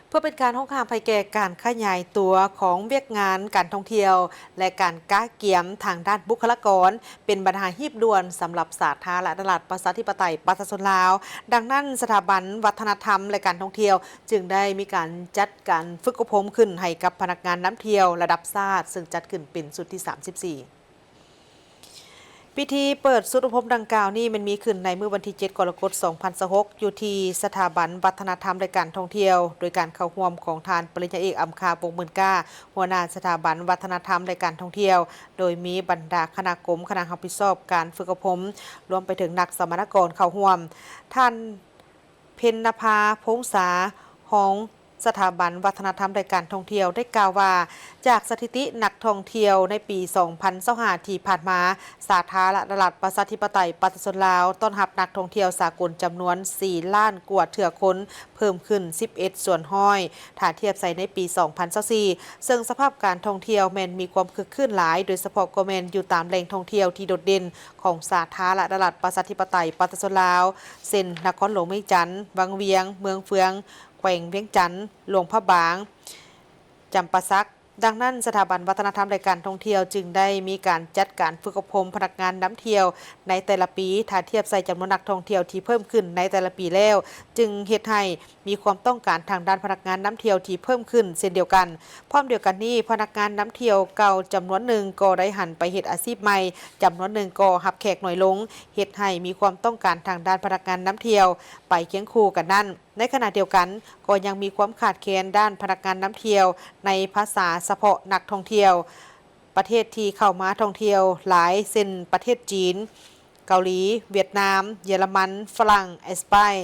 เพื่อเป็นการห้องห้ามภัยแก่การขยายตัวของเวียกงานการท่องเที่ยวและการก้าเกียมทางด้านบุคลากรเป็นปัญหาฮีบด่วนสำหรับสาธารณรัฐประชาธิปไตยประชาชนลาวดังนั้นสถาบันวัฒนธรรมและการท่องเที่ยวจึงได้มีการจัดการฝึกอบรมขึ้นให้กับพนักงานน้ำเที่ยวระดับชาติซึ่งจัดขึ้นเป็นสุดที่ 34พิธีเปิดศูนย์อบรมดังกล่าวนี้มันมีขึ้นในเมื่อวันที่ 7 กรกฎาคม 2026 อยู่ที่สถาบันวัฒนธรรมและการท่องเที่ยวโดยการเข้าร่วมของทานปริญญาเอกอำคาวงศ์หมื่นก้าหัวหน้าสถาบันวัฒนธรรมและการท่องเที่ยวโดยมีบรรดาคณะกรมคณะรับผิดชอบการฝึกอบรมรวมไปถึงนักสัมมนากรเข้าร่วมท่านเพ็ญนภาพงษาของสถาบันวัฒนธรรมและการท่องเที่ยวได้กล่าวว่าจากสถิตินักท่องเที่ยวในปี 2025 ที่ผ่านมาสาธารณรัฐประชาธิปไตยประชาชนลาวต้อนรับนักท่องเที่ยวสากลจำนวน 4 ล้านกว่าเถื่อคนเพิ่มขึ้น 11 ส่วนห้อยถ้าเทียบใส่ในปี 2024 ซึ่งสภาพการท่องเที่ยวแม้นมีความคึกคืนหลายโดยเฉพาะก็แม้นอยู่ตามแหล่งท่องเที่ยวที่โดดเด่นของสาธารณรัฐประชาธิปไตยประชาชนลาวเช่นนครหลวงเวียงจันทร์วังเวียงเมืองเฟืองแขวงเวียงจันทร์หลวงพระบางจำปาสักดังนั้นสถาบันวัฒนธรรมและการท่องเที่ยวจึงได้มีการจัดการฝึกอบรมพนักงานน้ำเที่ยวในแต่ละปีถ้าเทียบใส่จำนวนนักท่องเที่ยวที่เพิ่มขึ้นในแต่ละปีแล้วจึงเฮ็ดให้มีความต้องการทางด้านพนักงานน้ำเที่ยวที่เพิ่มขึ้นเช่นเดียวกันพร้อมเดียวกันนี้พนักงานน้ำเที่ยวเก่าจำนวนหนึ่งก็ได้หันไปเฮ็ดอาชีพใหม่จำนวนหนึ่งก็รับแขกน้อยลงเฮ็ดให้มีความต้องการทางด้านพนักงานน้ำเที่ยวไปเคียงคู่กันนั่นในขณะเดียวกันก็ยังมีความขาดแคลนด้านพนักงานน้ำเที่ยวในภาษาเฉพาะนักท่องเที่ยวประเทศที่เข้ามาท่องเที่ยวหลายเช่นประเทศจีนเกาหลีเวียดนามเยอรมันฝรั่งสเปน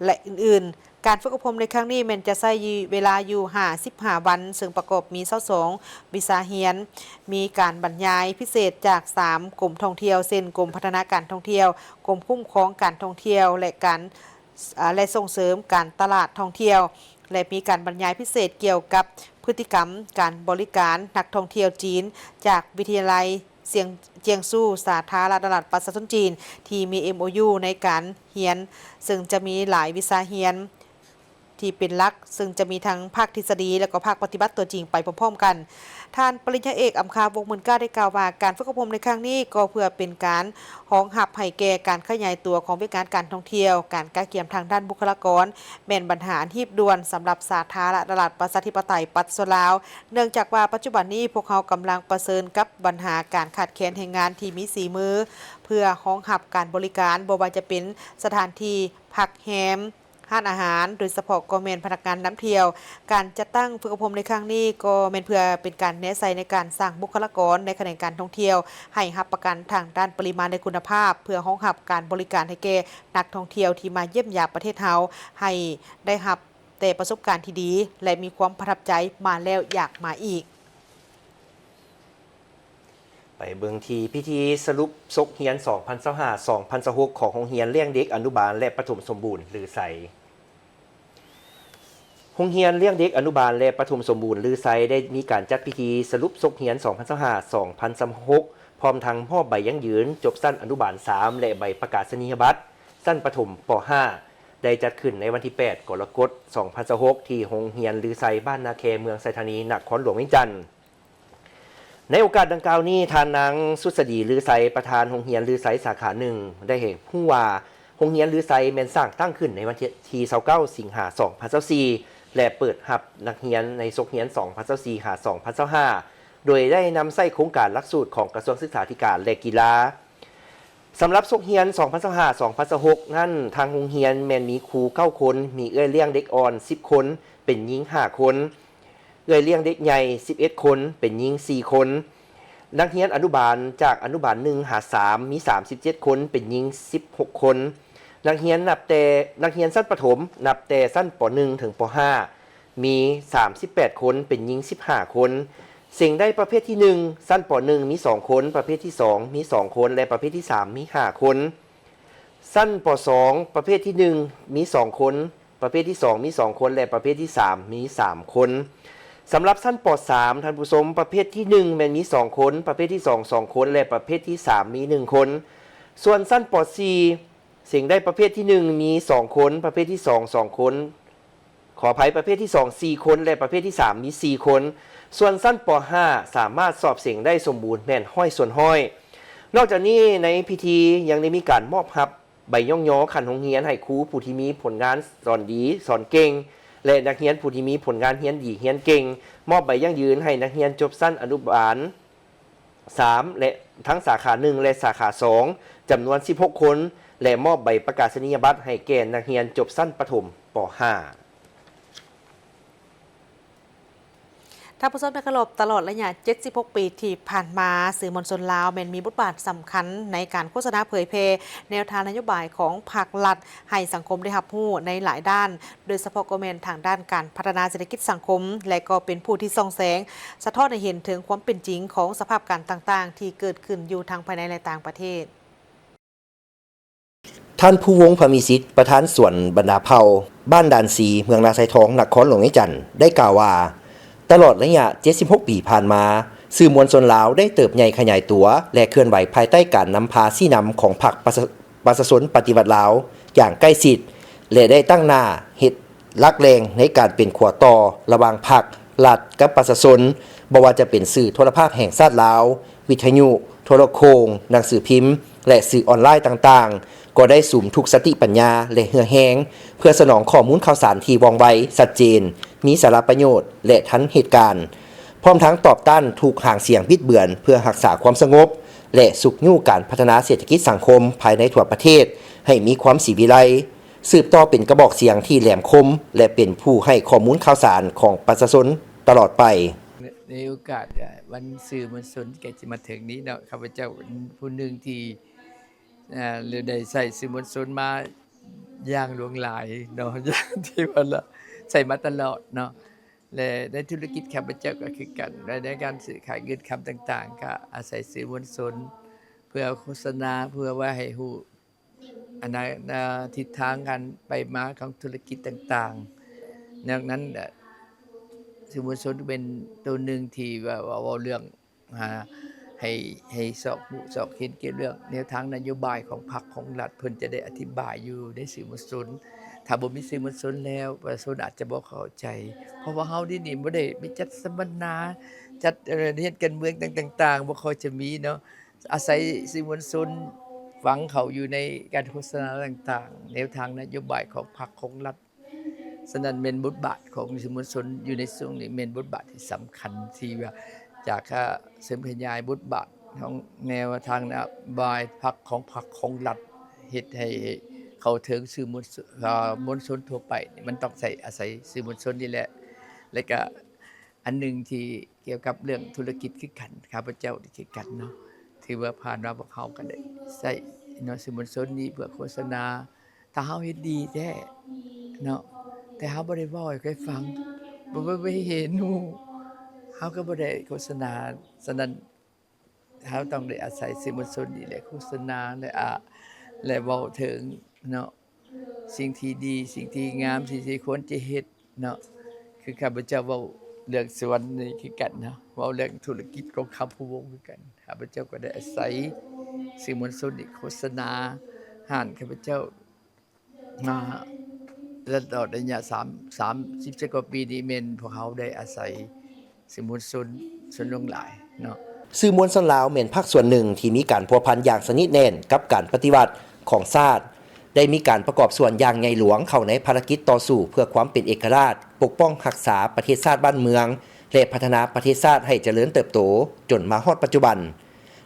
และอื่นๆการฝึกอบรมในครั้งนี้มันจะใช้เวลาอยู่55 วันซึ่งประกอบมี22วิชาเรียนมีการบรรยายพิเศษจาก3กรมท่องเที่ยวเช่นกรมพัฒนาการท่องเที่ยวกรมคุ้มครองการท่องเที่ยวและส่งเสริมการตลาดท่องเที่ยวและมีการบรรยายพิเศษเกี่ยวกับพฤติกรรมการบริการนักท่องเที่ยวจีนจากวิทยาลัยเจียงซู่สาธารณรัฐประชาชนจีนที่มี MOU ในการเรียนซึ่งจะมีหลายวิชาเรียนที่เป็นหลักซึ่งจะมีทั้งภาคทฤษฎีและก็ภาคปฏิบัติตัวจริงไปพร้อมๆกันท่านปริญญาเอกอำคาวงศ์หมื่นก้าได้กล่าวว่าการฝึกอบรมในครั้งนี้ก็เพื่อเป็นการรองรับให้แก่การขยายตัวของวิการการท่องเที่ยวการก้าวเกี่ยมทางด้านบุคลากรแม่นปัญหาที่ด่วนสำหรับสาธารณรัฐประชาธิปไตยประชาชนลาวเนื่องจากว่าปัจจุบันนี้พวกเขากำลังเผชิญกับปัญหาการขาดแคลนแรงงานที่มีสีมือเพื่อรองรับการบริการบ่ว่าจะเป็นสถานที่พักแรมร้านอาหารโดยเฉพาะก็แม่นพนักงานน้ำเที่ยวการจัดตั้งฝึกอบรมในครั้งนี้ก็แม่นเพื่อเป็นการแนะนำในการสร้างบุคลากรในแขนงการท่องเที่ยวให้รับประกันทางด้านปริมาณและคุณภาพเพื่อรองรับการบริการให้แก่นักท่องเที่ยวที่มาเยี่ยมยามประเทศเฮาให้ได้รับแต่ประสบการณ์ที่ดีและมีความประทับใจมาแล้วอยากมาอีกไปเบิ่งที่พิธีสรุปซกเฮียน 2025-2026 ของโรงเรียนเลี้ยงเด็กอนุบาลและประถมสมบูรณ์หรือไสโรงเรียนเลี้ยงเด็กอนุบาลและประถมสมบูรณ์หรือไสได้มีการจัดพิธีสรุปซกเฮียน 2025-2026 พร้อมทั้งมอบใบยั่งยืนจบสั้นอนุบาล 3 และใบประกาศนียบัตรสั้นประถมป .5 ได้จัดขึ้นในวันที่ 8 กรกฎาคม 2026 ที่โรงเรียนลือไซบ้านนาแคเมืองไซธานีนครหลวงเวียงจันทร์ในโอกาสดังกล่าวนี้ทานนางสุสดีลือไซประธานโรงเรียนลือไซสาขาหนึ่งได้เห็นผู้ว่าโรงเรียนลือไซแม่นสร้างตั้งขึ้นในวันที่29 สิงหาคม 2024และเปิดรับนักเรียนในซกเรียน 2024-2025 โดยได้นำใส่โครงการหลักสูตรของกระทรวงศึกษาธิการและกีฬาสำหรับซกเรียน 2025-2026 นั้นทางโรงเรียนแม่นมีครู9คนมีเอื้อยเลี้ยงเด็กอ่อน10คนเป็นหญิง5คนเอื้อยเลี้ยงเด็กใหญ่11คนเป็นหญิง4คนนักเรียนอนุบาลจากอนุบาล1หา3มี37คนเป็นหญิง16คนนักเรียนชั้นประถมนับแต่ชั้นป .1 ถึงป .5 มี38คนเป็นหญิง15คน สิ่งได้ประเภทที่1สั้นป .1 มี2คนประเภทที่2มี2คนและประเภทที่3มี5คนสั้นป .2 ประเภทที่1มี2คนประเภทที่2มี2คนและประเภทที่3มี3คนสำหรับสั้นป .3 ท่านผู้ชมประเภทที่1แม่นมี2คนประเภทที่2 2คนและประเภทที่3มี1คนส่วนสั้นป .4 สิ่งได้ประเภทที่1มี2คนประเภทที่2 2คนขออภัยประเภทที่2 4คนและประเภทที่3มี4คนส่วนสั้นป .5 สามารถสอบเสียงได้สมบูรณ์แม่นห้อยส่วนห้อยนอกจากนี้ในพิธียังได้มีการมอบรับใบย่องย้อขันหงเฮียนให้ครูผู้ที่มีผลงานสอนดีสอนเก่งและนักเรียนผู้ที่มีผลงานเฮียนดีเฮียนเก่งมอบใบยั่งยืนให้นักเรียนจบสั้นอนุบาล3และทั้งสาขา1และสาขา2จำนวน16คนและมอบใบประกาศนียบัตรให้แก่นักเรียนจบสั้นประถมป .5ท่านผู้ชมที่เคารพตลอดระยะ76 ปีที่ผ่านมาสื่อมวลชนลาวแม่นมีบทบาทสำคัญในการโฆษณาเผยแพร่แนวทางนโยบายของภาครัฐให้สังคมได้รับรู้ในหลายด้านโดยเฉพาะก็แม่นทางด้านการพัฒนาเศรษฐกิจสังคมและก็เป็นผู้ที่ส่องแสงสะท้อนให้เห็นถึงความเป็นจริงของสภาพการต่างๆที่เกิดขึ้นอยู่ทางภายในและต่างประเทศท่านผู้วงศ์พมีสิทธิ์ประธานส่วนบรรดาเผ่าบ้านด่านสีเมืองนาไซทองนครหลวงในจันทร์ได้กล่าวว่าตลอดระยะ76 ปีผ่านมาสื่อมวลชนลาวได้เติบใหญ่ขยายตัวและเคลื่อนไหวภายใต้การนำพาชี้นำของพรรคประชาชนปฏิวัติลาวอย่างใกล้ชิดและได้ตั้งหน้าเฮ็ดลักแรงในการเป็นขั้วต่อระหว่างพรรครัฐกับประชาชนบ่ว่าจะเป็นสื่อโทรภาพแห่งชาติลาววิทยุโทรโขงหนังสือพิมพ์และสื่อออนไลน์ต่างๆก็ได้สูมทุกสติปัญญาและเหือแหงเพื่อสนองข้อมูลข่าวสารที่ว่องไวชัดเจนมีสาระประโยชน์และทันเหตุการณ์พร้อมทั้งตอบต้านถูกห่างเสียงบิดเบือนเพื่อรักษาความสงบและสุขยู่การพัฒนาเศรษฐกิจสังคมภายในทั่วประเทศให้มีความสีวิไลสืบต่อเป็นกระบอกเสียงที่แหลมคมและเป็นผู้ให้ข้อมูลข่าวสารของประชาชนตลอดไปในโอกาสวันสื่อมวลชนแก่จะมาถึงนี้เนาะข้าพเจ้าเป็นผู้หนึ่งที่ได้ใส่สื่อมวลชนมาอย่างหลวงหลายเนาะอย่างที่ว่าละใส่มาตลอดเนาะและในธุรกิจข้าพเจ้าก็คือกันในการซื้อขายเงินคำต่างๆก็อาศัยสื่อมวลชนเพื่อโฆษณาเพื่อว่าให้ฮู้ทิศทางการไปมาของธุรกิจต่างๆดังนั้นสื่อมวลชนเป็นตัวหนึ่งที่ว่าเรื่องให้สอบเห็นเกี่ยวเรื่องแนวทางนโยบายของพรรคของรัฐเพิ่นจะได้อธิบายอยู่ในสื่อมวลชนถ้าบ่มีสื่อมวลชนแล้วประชาชนอาจจะบ่เข้าใจเพราะว่าเฮานี่บ่ได้มีจัดสัมมนาจัดเรียนการเมืองต่างๆบ่ค่อยจะมีเนาะอาศัยสื่อมวลชนฝังเขาอยู่ในการโฆษณาต่างๆแนวทางนโยบายของพรรคของรัฐฉะนั้นเป็นบทบาทของสื่อมวลชนอยู่ในช่วงนี้เป็นบทบาทที่สำคัญที่ว่าจากเสริมขยายบทบาทของแนวทางนโยบายพรรคของรัฐเฮ็ดให้เข้าถึงสื่อมวลชนทั่วไปมันต้องอาศัยสื่อมวลชนนี่แหละแล้วก็อันนึงที่เกี่ยวกับเรื่องธุรกิจคือกันข้าพเจ้านี่คือกันเนาะที่ว่าผ่านมาพวกเฮาก็ได้ใช้เนาะสื่อมวลชนนี้เพื่อโฆษณาถ้าเฮาเฮ็ดดีแท้เนาะแต่เฮาบ่ได้เว้าให้ใครฟังบ่เห็นเฮาก็บ่ได้โฆษณาฉะนั้นเฮาต้องได้อาศัยสื่อมวลชนนี่แหละโฆษณาและเว้าถึงเนาะสิ่งที่ดีสิ่งที่งามสิ่งที่ควรจะเฮ็ดเนาะคือข้าพเจ้าเว้าเรื่องสวนนี่คือกันเนาะเว้าเรื่องธุรกิจของข้าพวงคือกันข้าพเจ้าก็ได้อาศัยสื่อมวลชนนี่โฆษณาห้านข้าพเจ้ามาตลอดระยะ30กว่าปีนี้แม่นพวกเขาได้อาศัยสื่อมวลชนลงหลายเนาะสื่อมวลชนลาวแม่นภาคส่วนหนึ่งที่มีการพัวพันอย่างสนิทแน่นกับการปฏิวัติของชาติได้มีการประกอบส่วนอย่างใหญ่หลวงเข้าในภารกิจต่อสู้เพื่อความเป็นเอกราชปกป้องรักษาประเทศชาติบ้านเมืองและพัฒนาประเทศชาติให้เจริญเติบโตจนมาฮอดปัจจุบัน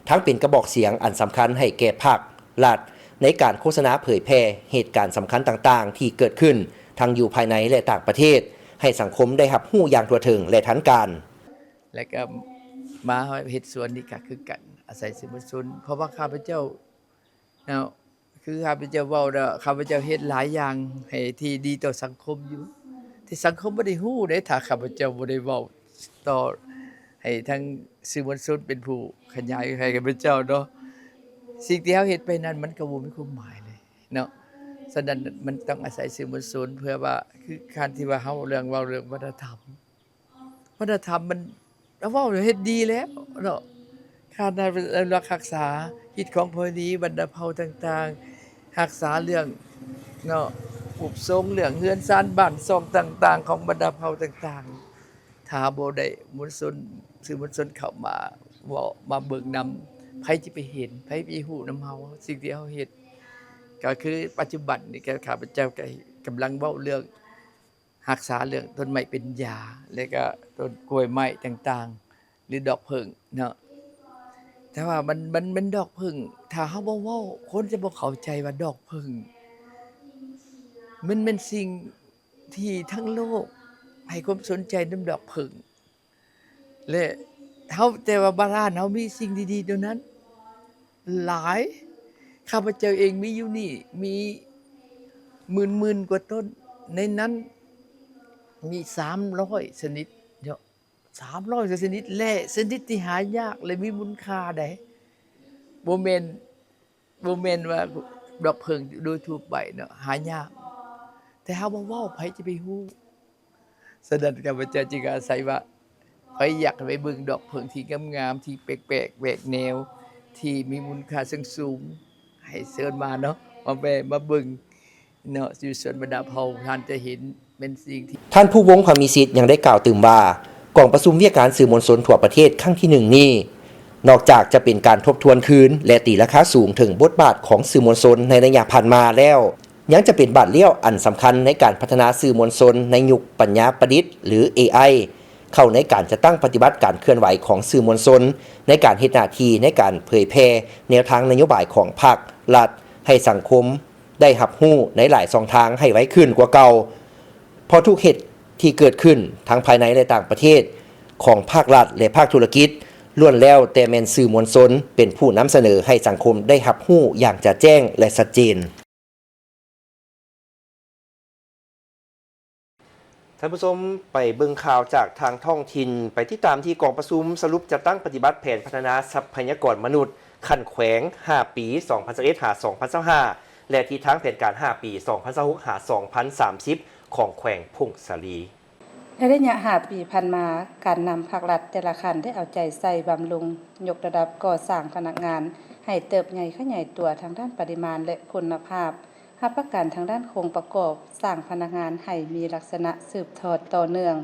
ทั้งเป็นกระบอกเสียงอันสำคัญให้แก่พรรครัฐในการโฆษณาเผยแพร่เหตุการณ์สำคัญต่างๆที่เกิดขึ้นทั้งอยู่ภายในและต่างประเทศให้สังคมได้รับรู้อย่างทั่วถึงและทันการและก็มาเฮ็ดสวนนี่ก็คือกันอาศัยสื่อมวลชนเพราะว่าข้าพเจ้าเนาะคือข้าพเจ้าเว้าแล้วข้าพเจ้าเฮ็ดหลายอย่างให้ที่ดีต่อสังคมอยู่ที่สังคมบ่ได้ฮู้เด้ถ้าข้าพเจ้าบ่ได้เว้าต่อ ให้ทั้งสื่อมวลชนเป็นผู้ขยายให้กับพระเจ้าเนาะสิ่งที่เฮาเฮ็ดไปนั้นมันก็บ่มีความหมายเลยเนาะฉะนั้นมันต้องอาศัยสื่อมวลชนเพื่อว่าคือการที่ว่าเฮาเรื่องเว้าเรื่องวัฒนธรรมมันเว้าเฮ็ดดีแล้วเนาะการรักษาฮิตของพอดีบรรดาเผ่าต่างๆรักษาเรื่องเนาะรูปทรงเรื่องเฮือนซานบ้านช่องต่างๆของบรรดาเผ่าต่างๆถ้าบ่ได้มวลชนสื่อมวลชนเข้ามาเว้ามาเบิ่งนำไผสิไปเห็นไผสิฮู้นำเฮาสิ่งที่เฮาเฮ็ดก็คือปัจจุบันนี่ก็ข้าพเจ้าก็กำลังเว้าเรื่องรักษาเรื่องต้นไม้เป็นยาแล้วก็ต้นกล้วยไม้ต่างๆหรือดอกผึ้งเนาะแต่ว่ามันดอกผึ้งถ้าเฮาบ่เว้าคนจะบ่เข้าใจว่าดอกผึ้งมันเป็นสิ่งที่ทั้งโลกให้ความสนใจนำดอกผึ้งและเฮาแต่ว่าบ้านเฮามีสิ่งดีๆเดี๋ยวนั้นหลายข้าพเจ้าเองมีอยู่นี่มีหมื่นๆกว่าต้นในนั้นมี300ชนิดเนาะ300กว่าชนิดและชนิดที่หายากและมีมูลค่าใดบ่แม่นว่าดอกผึ้งโดยทั่วไปเนาะหายากแต่เฮาบ่เว้าไผจะไปฮู้ฉะนั้นข้าพเจ้าจึงอาศัยว่าไผอยากไปเบิ่งดอกผึ้งที่งามๆที่แปลกๆแหวกแนวที่มีมูลค่าสูงให้เชิญมาเนาะมาเบิ่งเนาะอยู่สวนบรรดาเผ่าท่านจะเห็นเป็นสิ่งที่ท่านผู้วงพามีสิทธิ์ยังได้กล่าวตื่มว่ากองประชุมเวียกการสื่อมวลชนทั่วประเทศครั้งที่1นี้นอกจากจะเป็นการทบทวนคืนและตีราคาสูงถึงบทบาทของสื่อมวลชนในระยะผ่านมาแล้วยังจะเป็นบาทเลี้ยวอันสำคัญในการพัฒนาสื่อมวลชนในยุคปัญญาประดิษฐ์หรือ AI เข้าในการจะตั้งปฏิบัติการเคลื่อนไหวของสื่อมวลชนในการเฮ็ดหน้าที่ในการเผยแพร่แนวทางนโยบายของภาครัฐให้สังคมได้รับรู้ในหลายช่องทางให้ไว้ขึ้นกว่าเก่าเพราะทุกเหตุที่เกิดขึ้นทั้งภายในและต่างประเทศของภาครัฐและภาคธุรกิจล้วนแล้วแต่แม่นสื่อมวลชนเป็นผู้นำเสนอให้สังคมได้รับรู้อย่างจะแจ้งและชัดเจนท่านผู้ชมไปเบิ่งข่าวจากทางท้องถิ่นไปที่ตามที่กองประชุมสรุปจะตั้งปฏิบัติแผนพัฒนาทรัพยากรมนุษย์ขั้นแขวง5ปี2021-2025และที่ทางแผนการ5ปี2026-2030ของแขวงพงศาลีในระยะ5ปีผ่านมาการนำภาครัฐแต่ละคันได้เอาใจใส่บำรุงยกระดับก่อสร้างพนักงานให้เติบใหญ่ขยายตัวทางด้านปริมาณและคุณภาพรับประกันทางด้านโครงประกอบสร้างพนักงานให้มีลักษณะสืบทอดต่อเนื่อง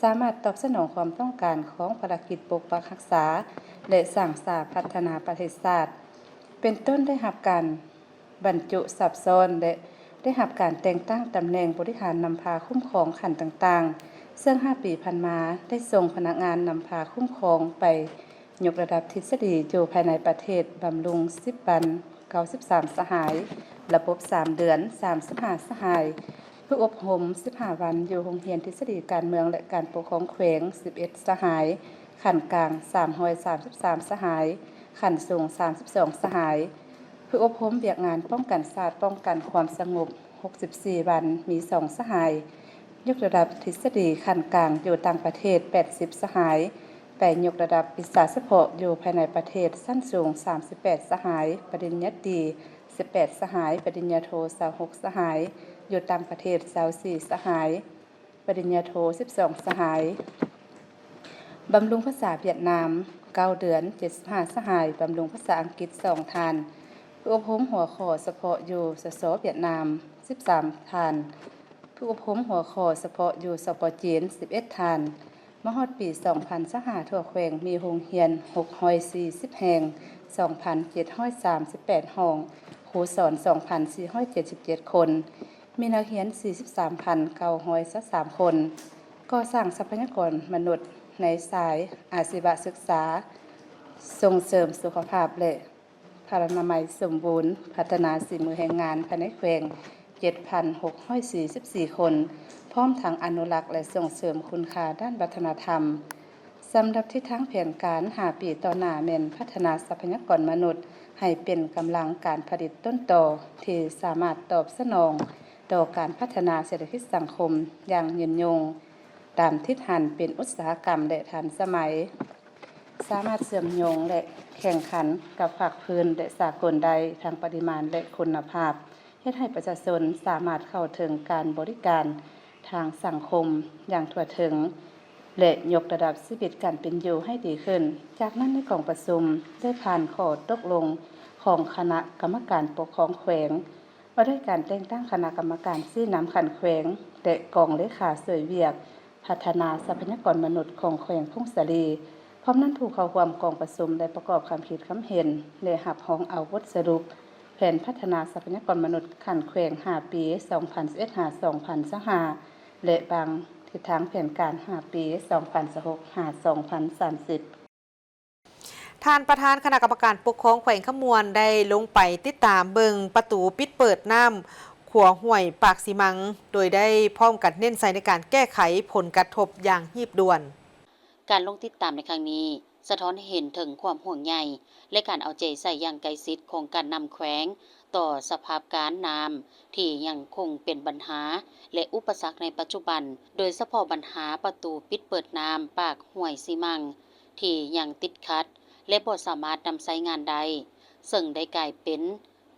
สามารถตอบสนองความต้องการของภารกิจปกปักรักษาและสร้างสรรค์พัฒนาประเทศชาติเป็นต้นได้รับการบรรจุซับซ้อนและได้รับการแต่งตั้งตำแหน่งบริหารนำพาคุ้มครองขั้นต่างๆซึ่ง5ปีผ่านมาได้ส่งพนักงานนำพาคุ้มครองไปยกระดับทฤษฎีอยู่ภายในประเทศบำรุง10วัน93สหายระบบ3เดือน35สหายฝึกอบรม15วันอยู่โรงเรียนทฤษฎีการเมืองและการปกครองแขวง11สหายขั้นกลาง333สหายขั้นสูง32สหายฝึกอบรมเวียกงานป้องกันศาสตร์ป้องกันความสงบ64วันมี2สหายยกระดับทฤษฎีขั้นกลางอยู่ต่างประเทศ80สหายไปยกระดับวิชาเฉพาะอยู่ภายในประเทศสั้นสูง38สหายปริญญาตรี18สหายปริญญาโท26สหายอยู่ต่างประเทศ24สหายปริญญาโท12สหายบำรุงภาษาเวียดนาม9เดือน75สหายบำรุงภาษาอังกฤษ2ทานผู้อบรมหัวข้อเฉพาะอยู่สสเวียดนาม13ทานผู้อบรมหัวข้อเฉพาะอยู่สปจีน11ทานมฮอดปี2025ทั่วแขวงมีโรงเรียน640แห่ง 2,738 ห้องครูสอน 2,477 คนมีนักเรียน 43,923 คนก่อสร้างทรัพยากรมนุษย์ในสายอาชีวศึกษาส่งเสริมสุขภาพและพลานามัยสมบูรณ์พัฒนาฝีมือแรงงานภายในแขวง 7,644 คนพร้อมทั้งอนุรักษ์และส่งเสริมคุณค่าด้านวัฒนธรรมสำหรับทิศทางแผนการ5ปีต่อหน้าแม่นพัฒนาทรัพยากรมนุษย์ให้เป็นกำลังการผลิตต้นตอที่สามารถตอบสนองต่อการพัฒนาเศรษฐกิจสังคมอย่างยืนยง ตามทิศทางเป็นอุตสาหกรรมและทันสมัย สามารถเชื่อมโยงและแข่งขันกับภาคพื้นและสากลใดทางปริมาณและคุณภาพเฮ็ดให้ประชาชนสามารถเข้าถึงการบริการทางสังคมอย่างทั่วถึงและยกระดับชีวิตการเป็นอยู่ให้ดีขึ้นจากนั้นในกองประชุมได้ผ่านข้อตกลงของคณะกรรมการปกครองแขวงว่าด้วยการแต่งตั้งคณะกรรมการชี้นำขันแขวงและกองเลขาช่วยเวียกพัฒนาทรัพยากรมนุษย์ของแขวงพุ่งสาลีพร้อมนั้นผู้เข้าร่วมกองประชุมได้ประกอบความคิดความเห็นและรับรองเอาบทสรุปแผนพัฒนาทรัพยากรมนุษย์ขันแขวง5 ปี 2011-2025 และบางทิศทางแผนการ5 ปี 2016-2030 ท่านประธานคณะกรรมการปกครองแขวงขมวนได้ลงไปติดตามเบิงประตูปิดเปิดน้ำขัวห้วยปากสีมังโดยได้พร้อมกันเน้นใส่ในการแก้ไขผลกระทบอย่างรีบด่วนการลงติดตามในครั้งนี้สะท้อนให้เห็นถึงความห่วงใยและการเอาใจใส่อย่างใกล้ชิดของการนำแขวงต่อสภาพการน้ำที่ยังคงเป็นปัญหาและอุปสรรคในปัจจุบันโดยเฉพาะปัญหาประตูปิดเปิดน้ำปากห้วยสีมังที่ยังติดขัดและบ่สามารถนำใช้งานได้ซึ่งได้กลายเป็น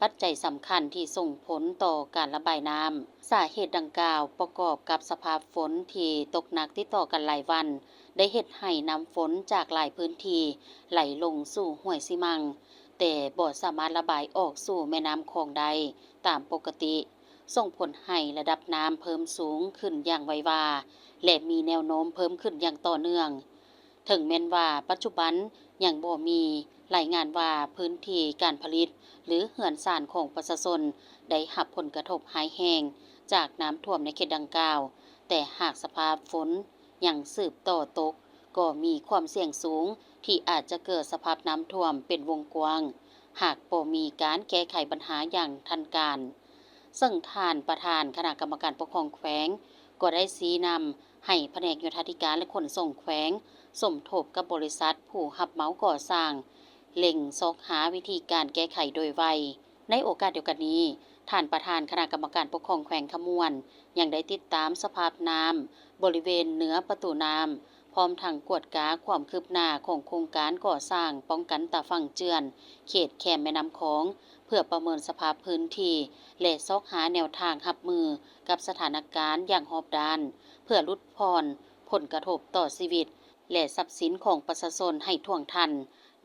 ปัจจัยสำคัญที่ส่งผลต่อการระบายน้ำสาเหตุดังกล่าวประกอบกับสภาพฝนที่ตกหนักติดต่อกันหลายวันได้เฮ็ดให้น้ำฝนจากหลายพื้นที่ไหลลงสู่ห้วยสีมังแต่บ่สามารถระบายออกสู่แม่น้ำคลองใดตามปกติส่งผลให้ระดับน้ำเพิ่มสูงขึ้นอย่างไววาและมีแนวโน้มเพิ่มขึ้นอย่างต่อเนื่องถึงแม้นว่าปัจจุบันยังบ่มีรายงานว่าพื้นที่การผลิตหรือเหือนซ่านของประชาชนได้รับผลกระทบหายแห้งจากน้ำท่วมในเขตดังกล่าวแต่หากสภาพฝนยังสืบต่อตกก็มีความเสี่ยงสูงที่อาจจะเกิดสภาพน้ำท่วมเป็นวงกว้างหากบ่มีการแก้ไขปัญหาอย่างทันการซึ่งท่านประธานคณะกรรมการปกครองแขวงก็ได้ชี้นำให้แผนกโยธาธิการและขนส่งแขวงสมทบกับบริษัทผู้รับเหมาก่อสร้างเล็งซอกหาวิธีการแก้ไขโดยไวในโอกาสเดียวกันนี้ท่านประธานคณะกรรมการปกครองแขวงขมวนยังได้ติดตามสภาพน้ำบริเวณเหนือประตูน้ำพร้อมทั้งกวดกาความคืบหน้าของโครงการก่อสร้างป้องกันตาฝั่งเจือนเขตแคมแม่น้ำของเพื่อประเมินสภาพพื้นที่และซอกหาแนวทางรับมือกับสถานการณ์อย่างรอบด้านเพื่อลดพรผลกระทบต่อชีวิตและทรัพย์สินของประชาชนให้ท่วงทัน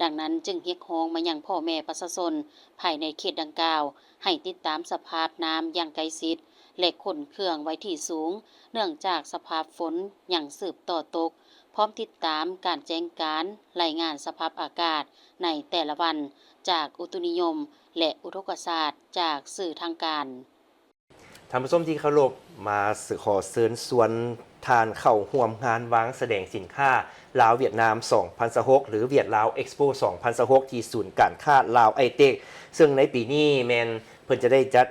ดังนั้นจึงเรียกร้องมายังพ่อแม่ประชาชนภายในเขตดังกล่าวให้ติดตามสภาพน้ำอย่างใกล้ชิดและขนเครื่องไว้ที่สูงเนื่องจากสภาพฝนยังสืบต่อตกพร้อมติดตามการแจ้งการรายงานสภาพอากาศในแต่ละวันจากอุตุนิยมและอุทกศาสตร์จากสื่อทางการท่านผู้ชมที่เคารพมาขอเชิญชวนทานเข้าร่วมงานวางแสดงสินค้าลาวเวียดนาม 2016 หรือเวียดลาวเอ็กซ์โป 2016 ที่ศูนย์การค้าลาวไอเทคซึ่งในปีนี้แมนเพิ่นจะได้จัด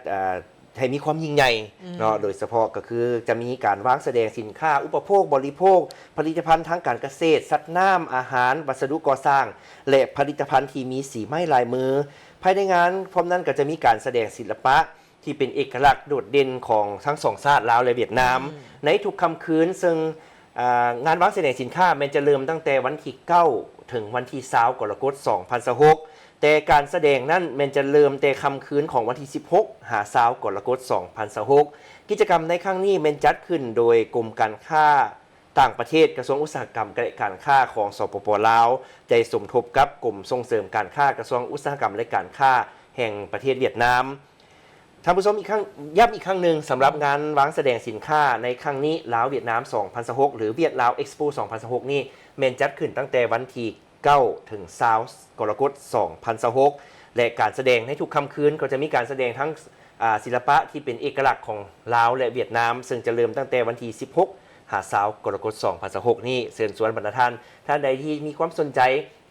ให้มีความยิ่งใหญ่เนาะโดยเฉพาะก็คือจะมีการวางแสดงสินค้าอุปโภคบริโภคผลิตภัณฑ์ทางการเกษตรสัตว์น้ำอาหารวัสดุก่อสร้างและผลิตภัณฑ์ที่มีสีไม้ลายมือภายในงานพร้อมนั้นก็จะมีการแสดงศิลปะที่เป็นเอกลักษณ์โดดเด่นของทั้งสองชาติลาวและเวียดนามในทุกค่ำคืนซึ่งงานวางแสดงสินค้ามันจะเริ่มตั้งแต่วันที่9ถึงวันที่20กรกฎาคม 2016แต่การแสดงนั้นมันจะเริ่มแต่ค่ำคืนของวันที่16หา20กรกฎาคม 2016กิจกรรมในครั้งนี้มันจัดขึ้นโดยกรมการค้าต่างประเทศกระทรวงอุตสาหกรรมและการค้าของสปป.ลาวใจสมทบกับกรมส่งเสริมการค้ากระทรวงอุตสาหกรรมและการค้าแห่งประเทศเวียดนามท่านผู้ชมย้ำอีกครั้งหนึ่งสำหรับงานวางแสดงสินค้าในครั้งนี้ลาวเวียดนาม 2016 หรือเวียดลาวเอ็กซ์โป 2016 นี่เมนจัดขึ้นตั้งแต่วันที่9ถึง20กรกฎาคม 2016 และการแสดงในทุกค่ำคืนก็จะมีการแสดงทั้งศิลปะที่เป็นเอกลักษณ์ของลาวและเวียดนามซึ่งจะเริ่มตั้งแต่วันที่16หา20กรกฎาคม 2016 นี่เชิญชวนบรรดาท่านใดที่มีความสนใจ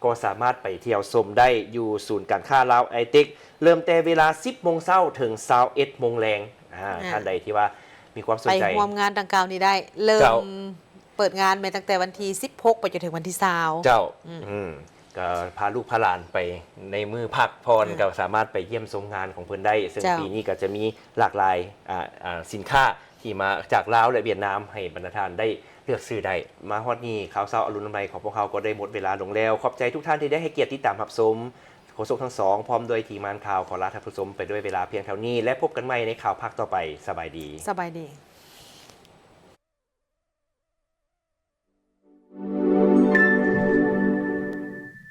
ก็สามารถไปเที่ยวชมได้อยู่ศูนย์การค้าลาวไอเทคเริ่มแต่เวลา 10 โมงเช้าถึง21 โมงแรงท่านใดที่ว่ามีความสนใจไปร่วมงานดังกล่าวนี้ได้เริ่มเปิดงานมาตั้งแต่วันที่16ไปจนถึงวันที่20เจ้า ก็พาลูกพาหลานไปในมือพักพรก็สามารถไปเยี่ยมชมงานของเพิ่นได้ซึ่ง เจ้า ปีนี้ก็จะมีหลากหลายสินค้าที่มาจากลาวและเวียดนามให้บรรดาท่านได้เลือกซื้อได้มาฮอดนี้ข่าวเช้าอรุณอมฤยของพวกเขาก็ได้หมดเวลาลงแล้วขอบใจทุกท่านที่ได้ให้เกียรติติดตามรับชมโฆษกทั้งสองพร้อมโดยทีมงานข่าวขอลาท่านผู้ชมไปด้วยเวลาเพียงเท่านี้และพบกันใหม่ในข่าวภาคต่อไปสบายดี สบายดี